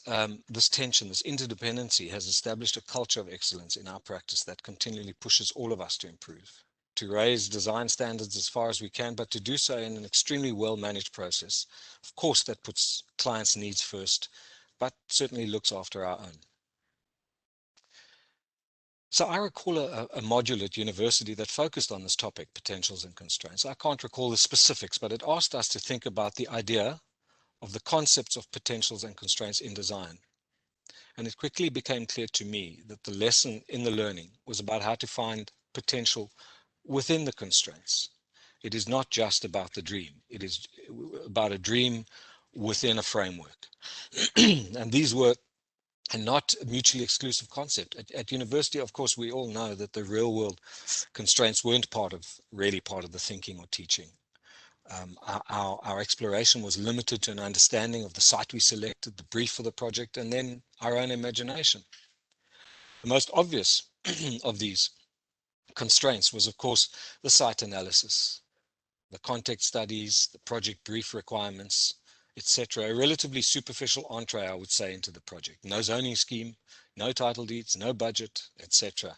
this tension, this interdependency has established a culture of excellence in our practice that continually pushes all of us to improve, to raise design standards as far as we can, but to do so in an extremely well-managed process. Of course, that puts clients' needs first, but certainly looks after our own. So I recall a module at university that focused on this topic, potentials and constraints. I can't recall the specifics, but it asked us to think about the idea of the concepts of potentials and constraints in design. And it quickly became clear to me that the lesson in the learning was about how to find potential within the constraints. It is not just about the dream. It is about a dream within a framework. And these were and not a mutually exclusive concept. At university, of course, we all know that the real world constraints weren't really part of the thinking or teaching. Our exploration was limited to an understanding of the site we selected, the brief for the project, and then our own imagination. The most obvious of these constraints was, of course, the site analysis, the context studies, the project brief requirements, etc. A relatively superficial entree, I would say, into the project. No zoning scheme, no title deeds, no budget, etc.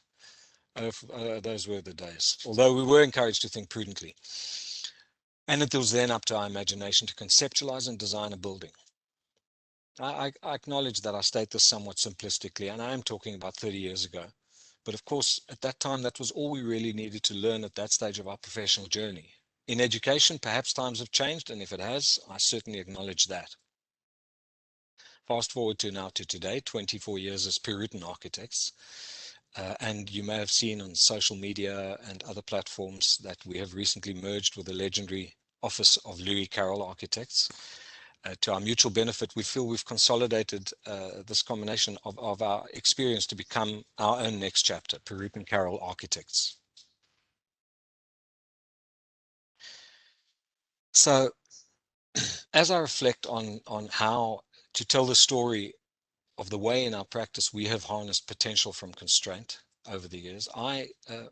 Those were the days. Although we were encouraged to think prudently. And it was then up to our imagination to conceptualize and design a building. I acknowledge that I state this somewhat simplistically, and I am talking about 30 years ago. But of course, at that time, that was all we really needed to learn at that stage of our professional journey. In education, perhaps times have changed, and if it has, I certainly acknowledge that. Fast forward to now to today, 24 years as Perutan architects, and you may have seen on social media and other platforms that we have recently merged with the legendary office of Louis Carroll Architects. To our mutual benefit, we feel we've consolidated this combination of our experience to become our own next chapter, Perutan Carroll Architects. So as I reflect on how to tell the story of the way in our practice we have harnessed potential from constraint over the years, I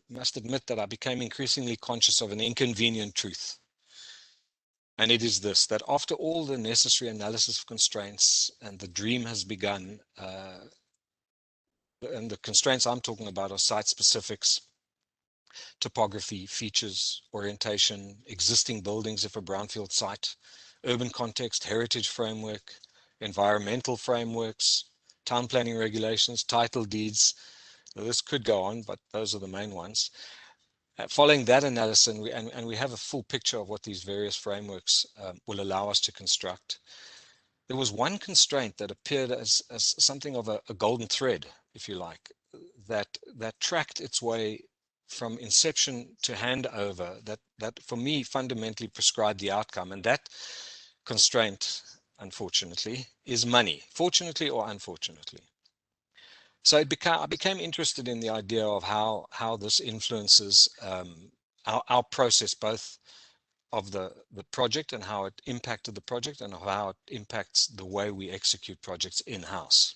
must admit that I became increasingly conscious of an inconvenient truth. And it is this, that after all the necessary analysis of constraints and the dream has begun, and the constraints I'm talking about are site specifics, topography, features, orientation, existing buildings if a brownfield site, urban context, heritage framework, environmental frameworks, town planning regulations, title deeds. Now, this could go on, but those are the main ones. Following that analysis, and we have a full picture of what these various frameworks will allow us to construct. There was one constraint that appeared as something of a golden thread, if you like, that tracked its way from inception to handover, that for me fundamentally prescribed the outcome. And that constraint, unfortunately, is money, fortunately or unfortunately. So I became interested in the idea of how this influences our process, both of the project and how it impacted the project and how it impacts the way we execute projects in-house.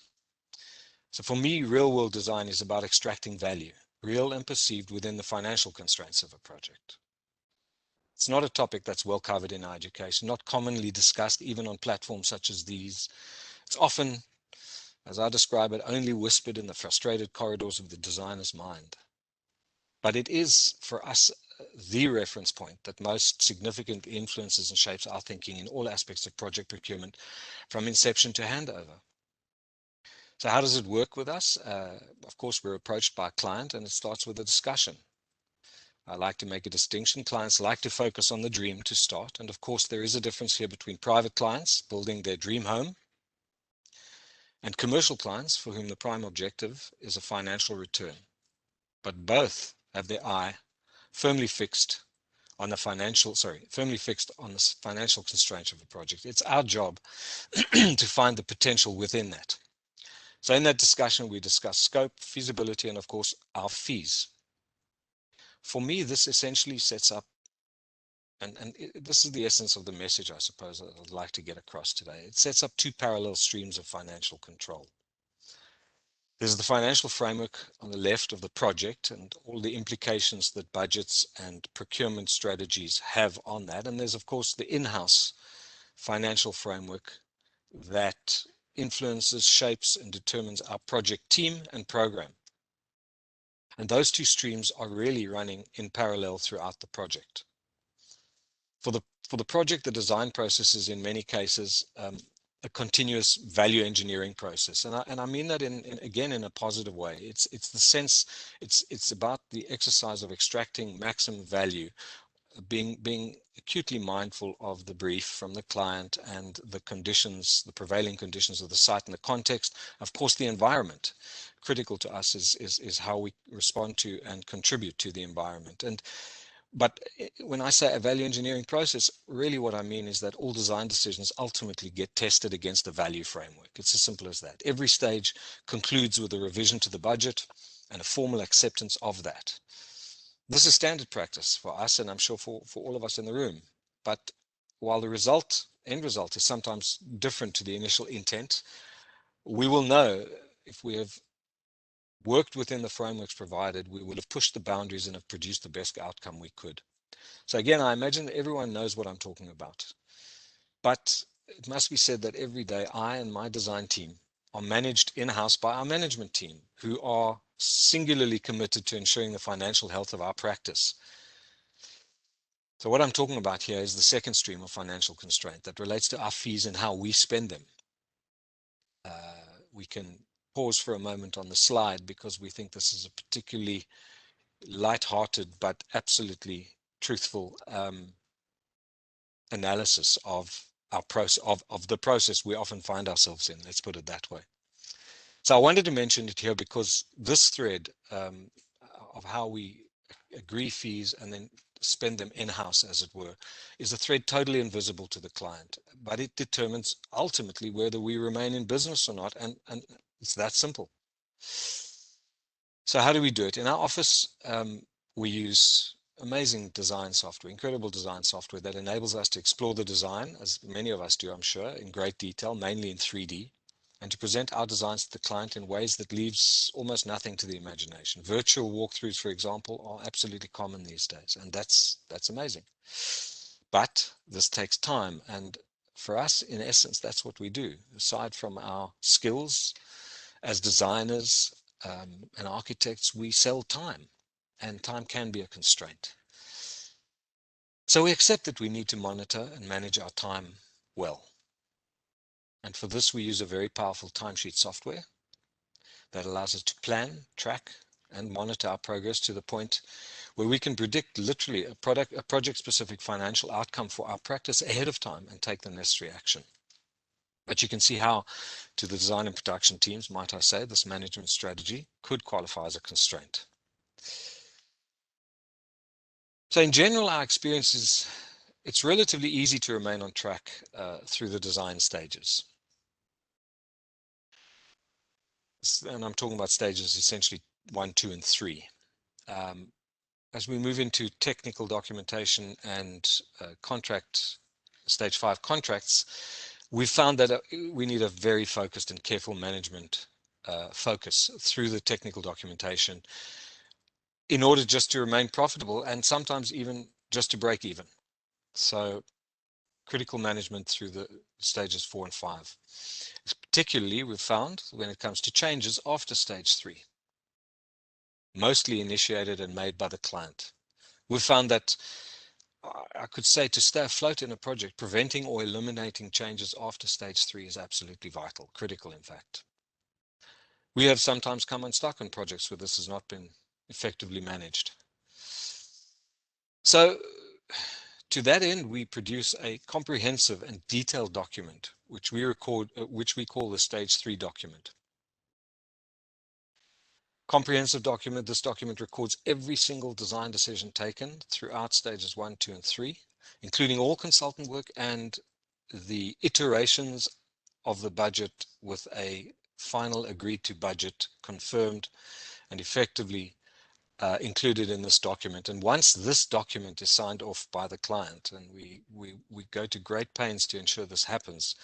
So for me, real world design is about extracting value, real and perceived, within the financial constraints of a project. It's not a topic that's well covered in our education, not commonly discussed even on platforms such as these. It's often, as I describe it, only whispered in the frustrated corridors of the designer's mind. But it is, for us, the reference point that most significantly influences and shapes our thinking in all aspects of project procurement, from inception to handover. So how does it work with us? Of course, we're approached by a client, and it starts with a discussion. I like to make a distinction. Clients like to focus on the dream to start. And of course, there is a difference here between private clients building their dream home and commercial clients for whom the prime objective is a financial return. But both have their eye firmly fixed on the financial, firmly fixed on the financial constraints of a project. It's our job to find the potential within that. So in that discussion, we discuss scope, feasibility, and of course, our fees. For me, this essentially sets up, and this is the essence of the message, I suppose, I'd like to get across today. It sets up two parallel streams of financial control. There's the financial framework on the left of the project and all the implications that budgets and procurement strategies have on that. And there's, of course, the in-house financial framework that influences, shapes, and determines our project team and program. And those two streams are really running in parallel throughout the project. For the project, the design process is in many cases a continuous value engineering process, and I mean that again in a positive way. It's the sense, it's about the exercise of extracting maximum value, being acutely mindful of the brief from the client and the conditions, the prevailing conditions of the site and the context. Of course, the environment. Critical to us is how we respond to and contribute to the environment. But when I say a value engineering process, really what I mean is that all design decisions ultimately get tested against a value framework. It's as simple as that. Every stage concludes with a revision to the budget and a formal acceptance of that. This is standard practice for us, and I'm sure for all of us in the room. But while the end result is sometimes different to the initial intent, we will know if we have worked within the frameworks provided, we would have pushed the boundaries and have produced the best outcome we could. So again, I imagine that everyone knows what I'm talking about. But it must be said that every day I and my design team are managed in-house by our management team, who are singularly committed to ensuring the financial health of our practice. So what I'm talking about here is the second stream of financial constraint that relates to our fees and how we spend them. We can pause for a moment on the slide because we think this is a particularly light-hearted but absolutely truthful analysis of our process, of the process we often find ourselves in. Let's put it that way. So I wanted to mention it here because this thread of how we agree fees and then spend them in-house, as it were, is a thread totally invisible to the client, but it determines ultimately whether we remain in business or not, and it's that simple. So how do we do it? In our office, we use amazing design software, incredible design software that enables us to explore the design, as many of us do, I'm sure, in great detail, mainly in 3D, and to present our designs to the client in ways that leaves almost nothing to the imagination. Virtual walkthroughs, for example, are absolutely common these days, and that's amazing. But this takes time, and for us, in essence, that's what we do. Aside from our skills as designers and architects, we sell time, and time can be a constraint. So we accept that we need to monitor and manage our time well. And for this, we use a very powerful timesheet software that allows us to plan, track, and monitor our progress to the point where we can predict literally a project-specific financial outcome for our practice ahead of time and take the necessary action. But you can see how, to the design and production teams, might I say, this management strategy could qualify as a constraint. So in general, our experience is it's relatively easy to remain on track through the design stages. And I'm talking about stages essentially 1, 2, and 3. As we move into technical documentation and stage 5 contracts, we've found that we need a very focused and careful management focus through the technical documentation in order just to remain profitable and sometimes even just to break even. So critical management through the stages 4 and 5. Particularly, we've found when it comes to changes after stage 3, mostly initiated and made by the client. We've found that, I could say, to stay afloat in a project, preventing or eliminating changes after stage 3 is absolutely vital, critical in fact. We have sometimes come unstuck on projects where this has not been effectively managed. So to that end, we produce a comprehensive and detailed document, which we call the stage 3 document. comprehensive document. This document records every single design decision taken throughout stages 1, 2, and 3, including all consultant work and the iterations of the budget, with a final agreed to budget confirmed and effectively included in this document. And once this document is signed off by the client, and we go to great pains to ensure this happens,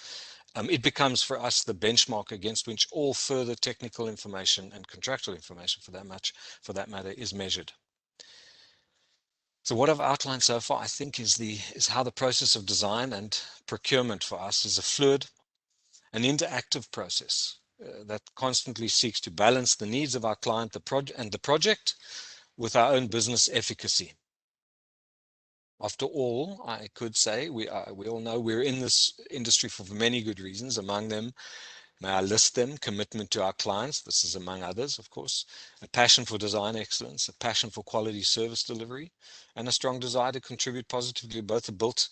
it becomes for us the benchmark against which all further technical information and contractual information for that matter is measured. So what I've outlined so far, I think, is how the process of design and procurement for us is a fluid and interactive process that constantly seeks to balance the needs of our client, the project, with our own business efficacy. After all, I could say we all know we're in this industry for many good reasons. Among them, may I list them: commitment to our clients, this is among others, of course, a passion for design excellence, a passion for quality service delivery, and a strong desire to contribute positively to both the built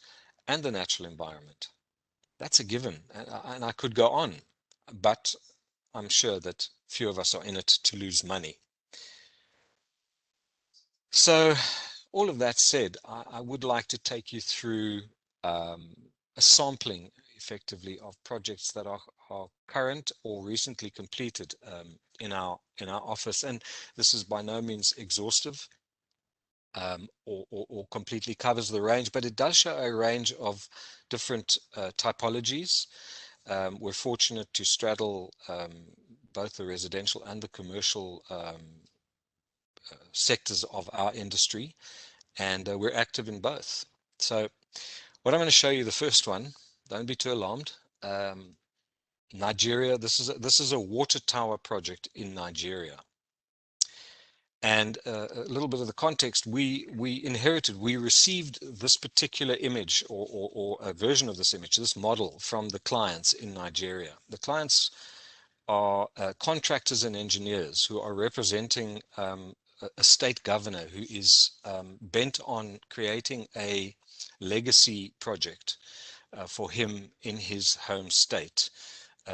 and the natural environment. That's a given, and I could go on, but I'm sure that few of us are in it to lose money. So all of that said, I would like to take you through a sampling, effectively, of projects that are current or recently completed in our office. And this is by no means exhaustive or completely covers the range, but it does show a range of different typologies. We're fortunate to straddle both the residential and the commercial sectors of our industry, and we're active in both. So what I'm going to show you, the first one, don't be too alarmed. Nigeria, this is a water tower project in Nigeria. And a little bit of the context, we received this particular image or a version of this image, this model, from the clients in Nigeria. The clients are contractors and engineers who are representing a state governor who is bent on creating a legacy project for him in his home state,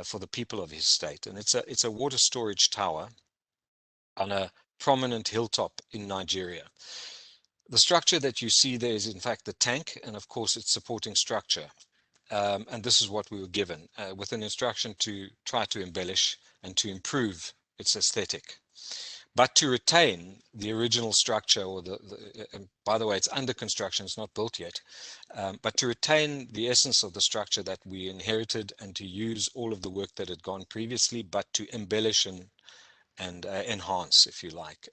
for the people of his state. And it's a water storage tower on a prominent hilltop in Nigeria. The structure that you see there is in fact the tank, and of course its supporting structure. And this is what we were given, with an instruction to try to embellish and to improve its aesthetic, but to retain the original structure, or by the way, it's under construction, it's not built yet, but to retain the essence of the structure that we inherited, and to use all of the work that had gone previously, but to embellish and enhance, if you like.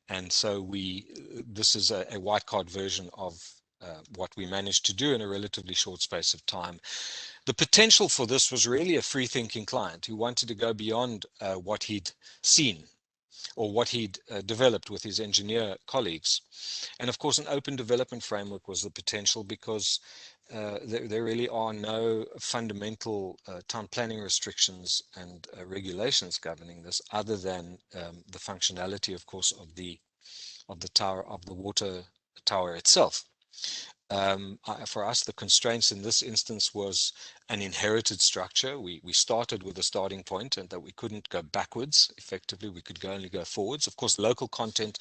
And so this is a white card version of what we managed to do in a relatively short space of time. The potential for this was really a free-thinking client who wanted to go beyond what he'd seen or what he'd developed with his engineer colleagues. And of course, an open development framework was the potential, because there really are no fundamental town planning restrictions and regulations governing this, other than the functionality, of course, of the tower, of the water tower itself. For us, the constraints in this instance was an inherited structure. We started with a starting point, and that we couldn't go backwards. Effectively, we could only go forwards. Of course, local content,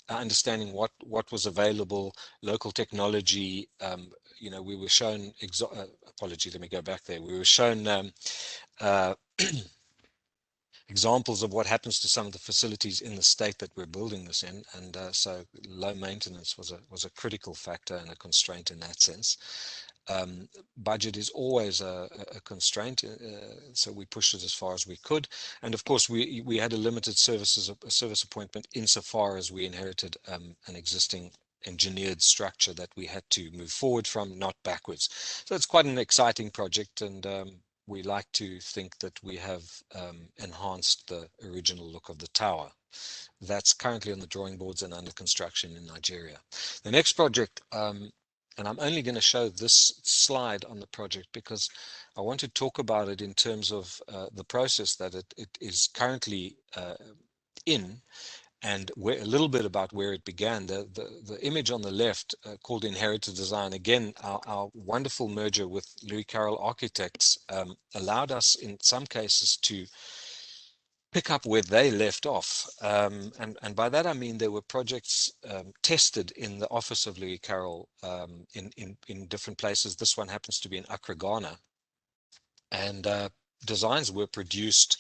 understanding what was available, local technology. We were shown. Apology, let me go back there. We were shown examples of what happens to some of the facilities in the state that we're building this in, and so low maintenance was a critical factor and a constraint in that sense. Budget is always a constraint, so we pushed it as far as we could, and of course we had a limited service appointment insofar as we inherited an existing engineered structure that we had to move forward from, not backwards. So it's quite an exciting project, and we like to think that we have enhanced the original look of the tower. That's currently on the drawing boards and under construction in Nigeria. The next project, and I'm only going to show this slide on the project because I want to talk about it in terms of the process that it is currently in, and a little bit about where it began. The image on the left, called Inherited Design, again, our wonderful merger with Louis Carroll Architects allowed us in some cases to pick up where they left off. And by that I mean there were projects tested in the office of Louis Carroll in different places. This one happens to be in Accra, Ghana. And designs were produced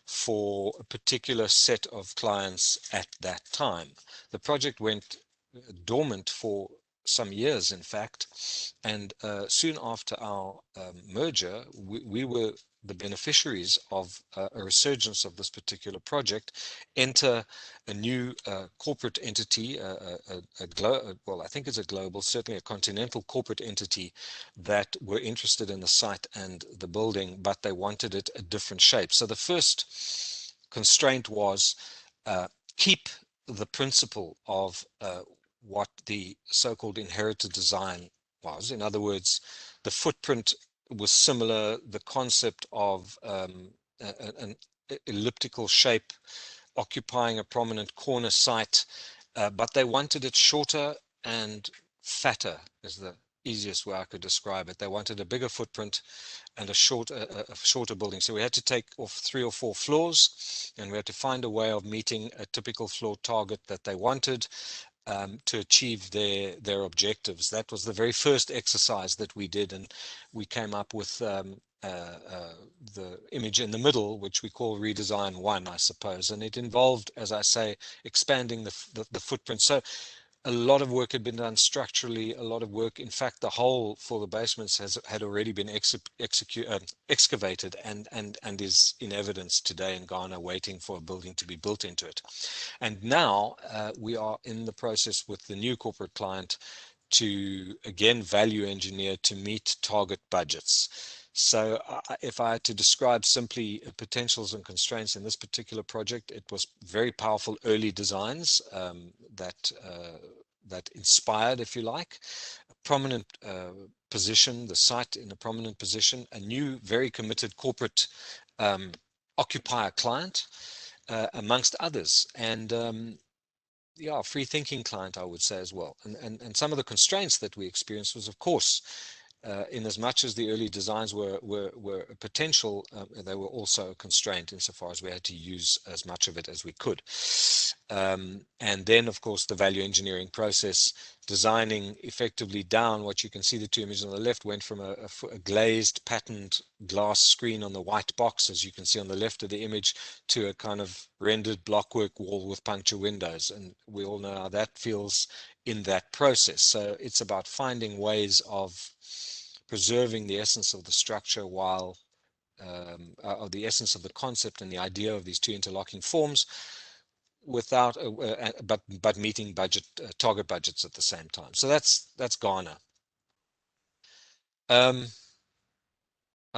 for a particular set of clients at that time. The project went dormant for some years, in fact, and soon after our merger, we were the beneficiaries of a resurgence of this particular project. Enter a new corporate entity, well, I think it's a global, certainly a continental corporate entity that were interested in the site and the building, but they wanted it a different shape. So the first constraint was keep the principle of what the so-called inherited design was. In other words, the footprint was similar, the concept of an elliptical shape occupying a prominent corner site, but they wanted it shorter and fatter is the easiest way I could describe it. They wanted a bigger footprint and a shorter building. So we had to take off 3 or 4 floors, and we had to find a way of meeting a typical floor target that they wanted to achieve their objectives. That was the very first exercise that we did, and we came up with the image in the middle, which we call redesign 1, I suppose, and it involved, as I say, expanding the footprint. So a lot of work had been done structurally, a lot of work. In fact, the hole for the basements had already been excavated and is in evidence today in Ghana, waiting for a building to be built into it. And now we are in the process with the new corporate client to, again, value engineer to meet target budgets. So if I had to describe simply potentials and constraints in this particular project, it was very powerful early designs that inspired, if you like, a prominent position, the site in a prominent position, a new, very committed corporate occupier client, amongst others. And yeah, free thinking client, I would say as well. And some of the constraints that we experienced was, of course, in as much as the early designs were a potential, they were also a constraint insofar as we had to use as much of it as we could. And then, of course, the value engineering process, designing effectively down what you can see, the 2 images on the left went from a glazed patterned glass screen on the white box, as you can see on the left of the image, to a kind of rendered blockwork wall with puncture windows. And we all know how that feels in that process. So it's about finding ways of preserving the essence of the structure while of the essence of the concept and the idea of these 2 interlocking forms, without but meeting target budgets at the same time. So that's Ghana. I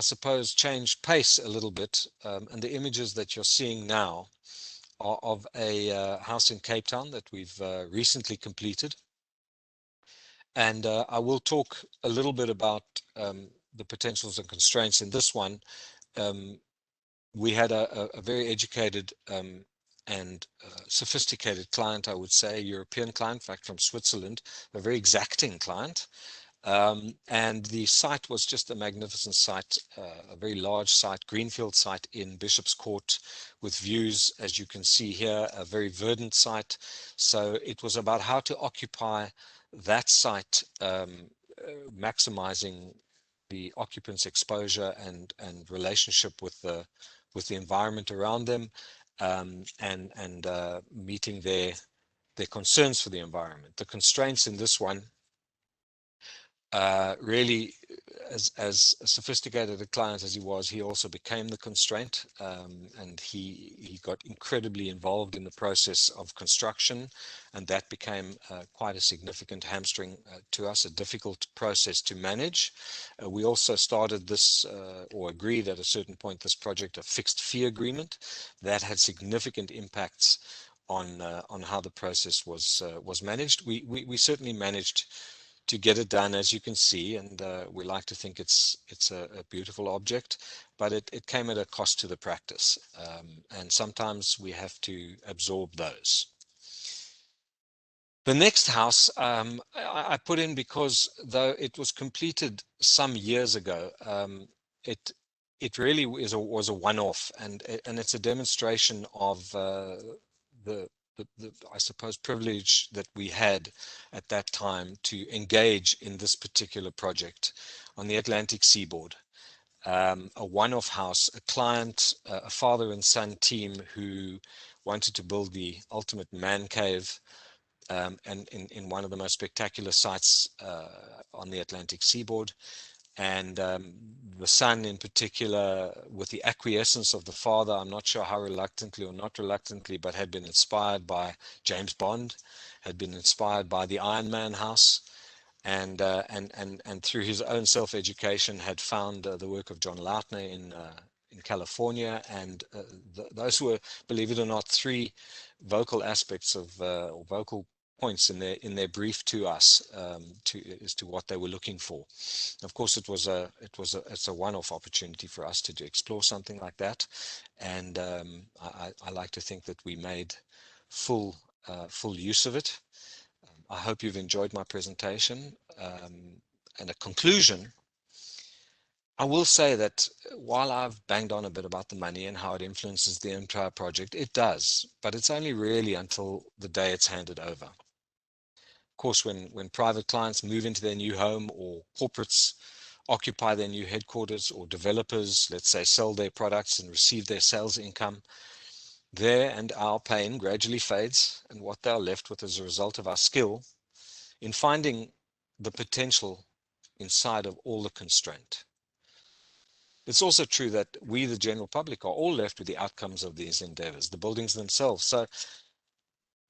suppose change pace a little bit, and the images that you're seeing now are of a house in Cape Town that we've recently completed. And I will talk a little bit about the potentials and constraints in this one. We had a very educated and sophisticated client, I would say, a European client, in fact, from Switzerland, a very exacting client. And the site was just a magnificent site, a very large site, greenfield site in Bishop's Court, with views, as you can see here, a very verdant site. So it was about how to occupy that site, maximizing the occupants' exposure and relationship with the environment around them, and meeting their concerns for the environment. The constraints in this one, really, as sophisticated a client as he was, he also became the constraint, and he got incredibly involved in the process of construction, and that became quite a significant hamstring to us, a difficult process to manage. We also started this, or agreed at a certain point, this project, a fixed fee agreement that had significant impacts on how the process was managed. We certainly managed to get it done, as you can see, and we like to think it's a beautiful object, but it came at a cost to the practice, and sometimes we have to absorb those. The next house I put in because, though it was completed some years ago, it it really was a one-off, and it's a demonstration of the I suppose privilege that we had at that time to engage in this particular project on the Atlantic seaboard. A one-off house, a client, a father and son team who wanted to build the ultimate man cave, and in one of the most spectacular sites on the Atlantic seaboard. And the son in particular, with the acquiescence of the father, I'm not sure how reluctantly or not reluctantly, but had been inspired by James Bond, had been inspired by the Iron Man house, and through his own self-education had found the work of John Lautner in California, and those were, believe it or not, three vocal aspects of or vocal points in their brief to us, as to what they were looking for. Of course, it's a one-off opportunity for us to explore something like that, and I like to think that we made full use of it. I hope you've enjoyed my presentation. And a conclusion, I will say that while I've banged on a bit about the money and how it influences the entire project, it does, but it's only really until the day it's handed over. Of course, when private clients move into their new home, or corporates occupy their new headquarters, or developers, let's say, sell their products and receive their sales income, their and our pain gradually fades, and what they are left with as a result of our skill in finding the potential inside of all the constraint. It's also true that we, the general public, are all left with the outcomes of these endeavors, the buildings themselves. So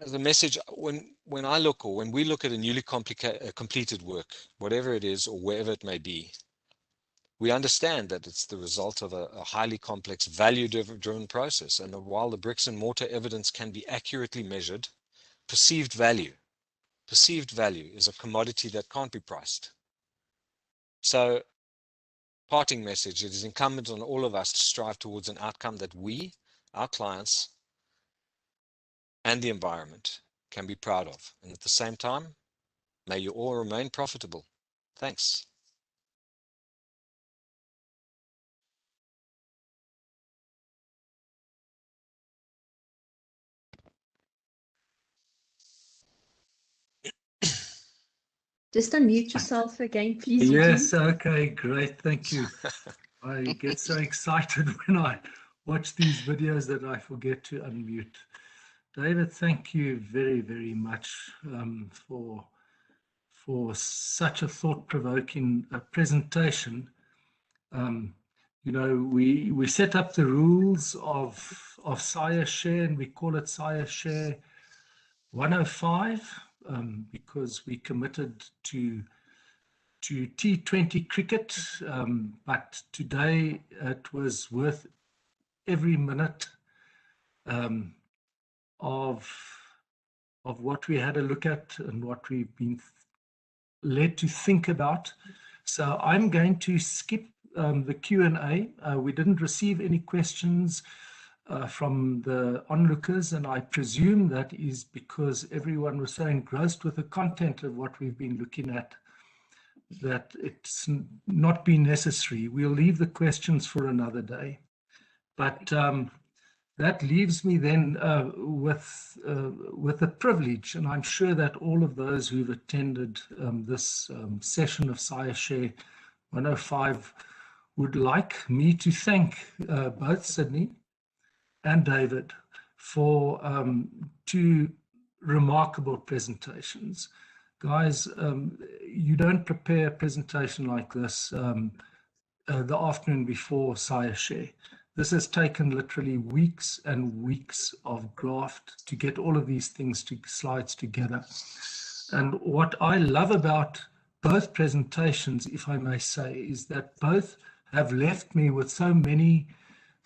as a message, when I look, or when we look at a newly completed work, whatever it is or wherever it may be, we understand that it's the result of a highly complex, value-driven process. And while the bricks and mortar evidence can be accurately measured, perceived value is a commodity that can't be priced. So, parting message, it is incumbent on all of us to strive towards an outcome that we, our clients, and the environment can be proud of. And at the same time, may you all remain profitable. Thanks. Just unmute yourself again, please. Yes, okay, great, thank you. I get so excited when I watch these videos that I forget to unmute. David, thank you very, very much for such a thought-provoking presentation. You know, we set up the rules of SAIAshare, and we call it SAIAshare 105 because we committed to T20 cricket, but today it was worth every minute of what we had a look at and what we've been led to think about. So I'm going to skip the Q&A. We didn't receive any questions from the onlookers, and I presume that is because everyone was so engrossed with the content of what we've been looking at that it's not been necessary. We'll leave the questions for another day. But that leaves me then with a privilege, and I'm sure that all of those who've attended this session of SAIAshare 105 would like me to thank both Sydney and David for two remarkable presentations. Guys, you don't prepare a presentation like this the afternoon before SAIAshare. This has taken literally weeks and weeks of graft to get all of these slides together. And what I love about both presentations, if I may say, is that both have left me with so many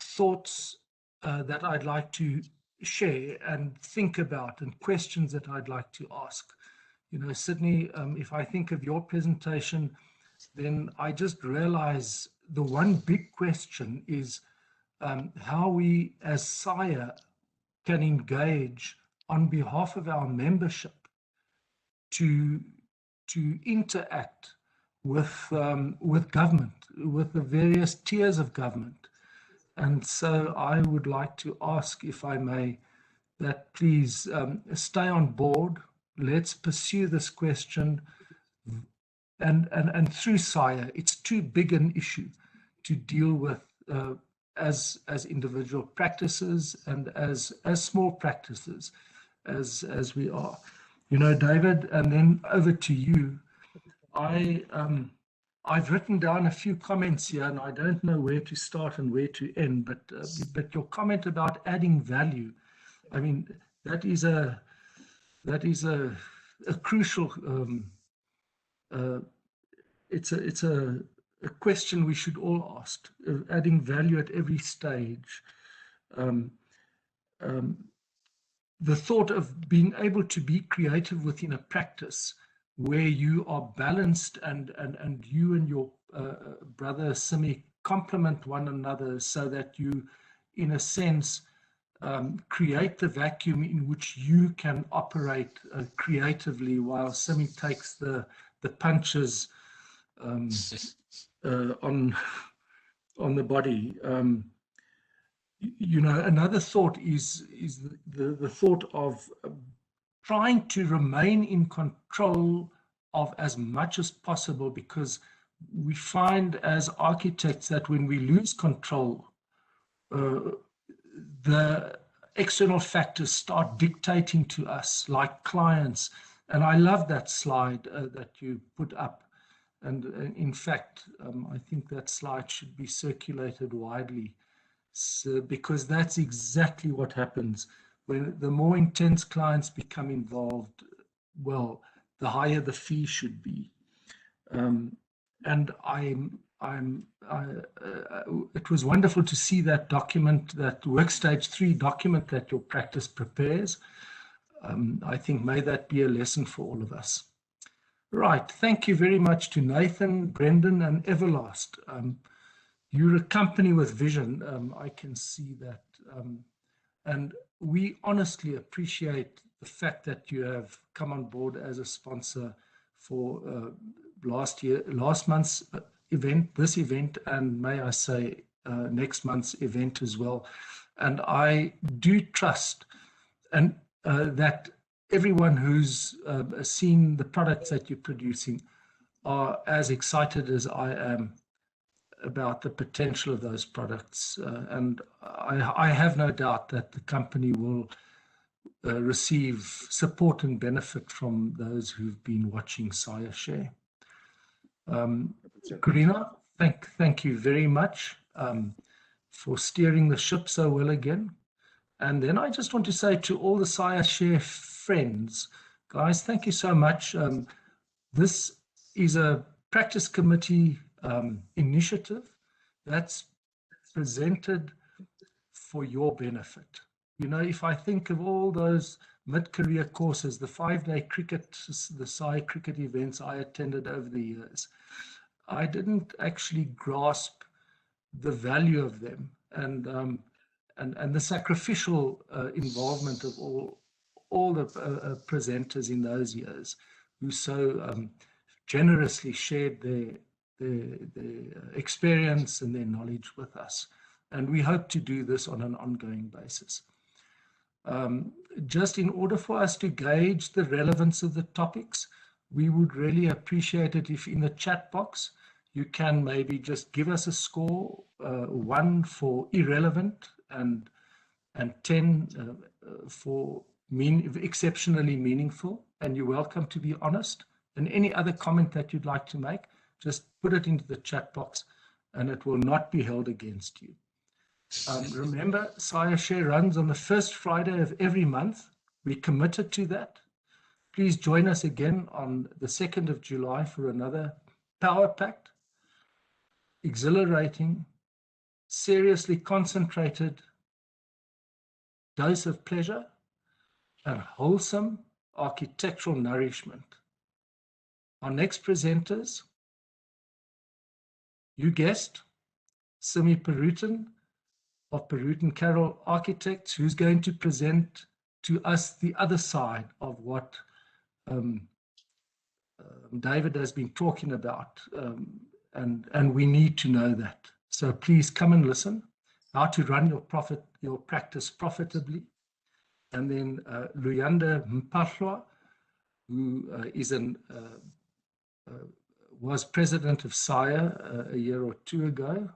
thoughts that I'd like to share and think about, and questions that I'd like to ask. You know, Sydney, if I think of your presentation, then I just realize the one big question is how we as SAIA can engage on behalf of our membership to interact with government, with the various tiers of government. And so I would like to ask, if I may, that please stay on board. Let's pursue this question. And through SAIA, it's too big an issue to deal with as individual practices and as small practices as we are. You know, David, and then over to you. I've written down a few comments here, and I don't know where to start and where to end. But your comment about adding value, I mean, that is a crucial. It's a question we should all ask. Adding value at every stage. The thought of being able to be creative within a practice where you are balanced and you and your brother Simi complement one another, so that you, in a sense, create the vacuum in which you can operate creatively, while Simi takes the punches on the body. You know, another thought is the thought of trying to remain in control of as much as possible, because we find as architects that when we lose control, the external factors start dictating to us, like clients. And I love that slide that you put up. And in fact, I think that slide should be circulated widely. So, because that's exactly what happens when the more intense clients become involved. Well, the higher the fee should be. And it was wonderful to see that document, that Workstage 3 document that your practice prepares. I think may that be a lesson for all of us. Right, thank you very much to Nathan, Brendan, and Everlast. You're a company with vision, I can see that. And we honestly appreciate the fact that you have come on board as a sponsor for last month's event, this event, and may I say next month's event as well. And I do trust and that everyone who's seen the products that you're producing are as excited as I am about the potential of those products. And I have no doubt that the company will receive support and benefit from those who've been watching SAIAshare. Karina, thank you very much for steering the ship so well again. And then I just want to say to all the SAIAshare friends, guys, thank you so much. This is a practice committee initiative that's presented for your benefit. You know, if I think of all those mid-career courses, the 5-day cricket, the SAI cricket events I attended over the years, I didn't actually grasp the value of them and the sacrificial involvement of all the presenters in those years, who so generously shared their experience and their knowledge with us. And we hope to do this on an ongoing basis. Just in order for us to gauge the relevance of the topics, we would really appreciate it if in the chat box you can maybe just give us a score, 1 for irrelevant and 10 for exceptionally meaningful. And you're welcome to be honest. And any other comment that you'd like to make, just put it into the chat box and it will not be held against you. Remember, SAIAshare runs on the first Friday of every month. We're committed to that. Please join us again on the 2nd of July for another power-packed, exhilarating, seriously concentrated dose of pleasure and wholesome architectural nourishment. Our next presenters, you guessed, Simi Perutan of Perutan Carroll Architects, who's going to present to us the other side of what David has been talking about, and we need to know that. So please come and listen. How to run your practice profitably. And then Luyanda Mpahlwa, who was president of SAIA a year or two ago,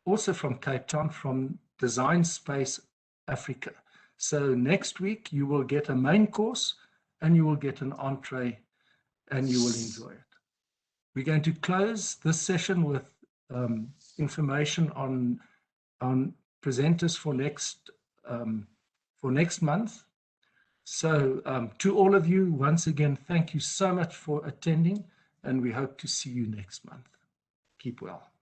also from Cape Town, from Design Space Africa. So next week you will get a main course and you will get an entree and you will enjoy it. We're going to close this session with information on presenters for next month. So to all of you, once again, thank you so much for attending, and we hope to see you next month. Keep well.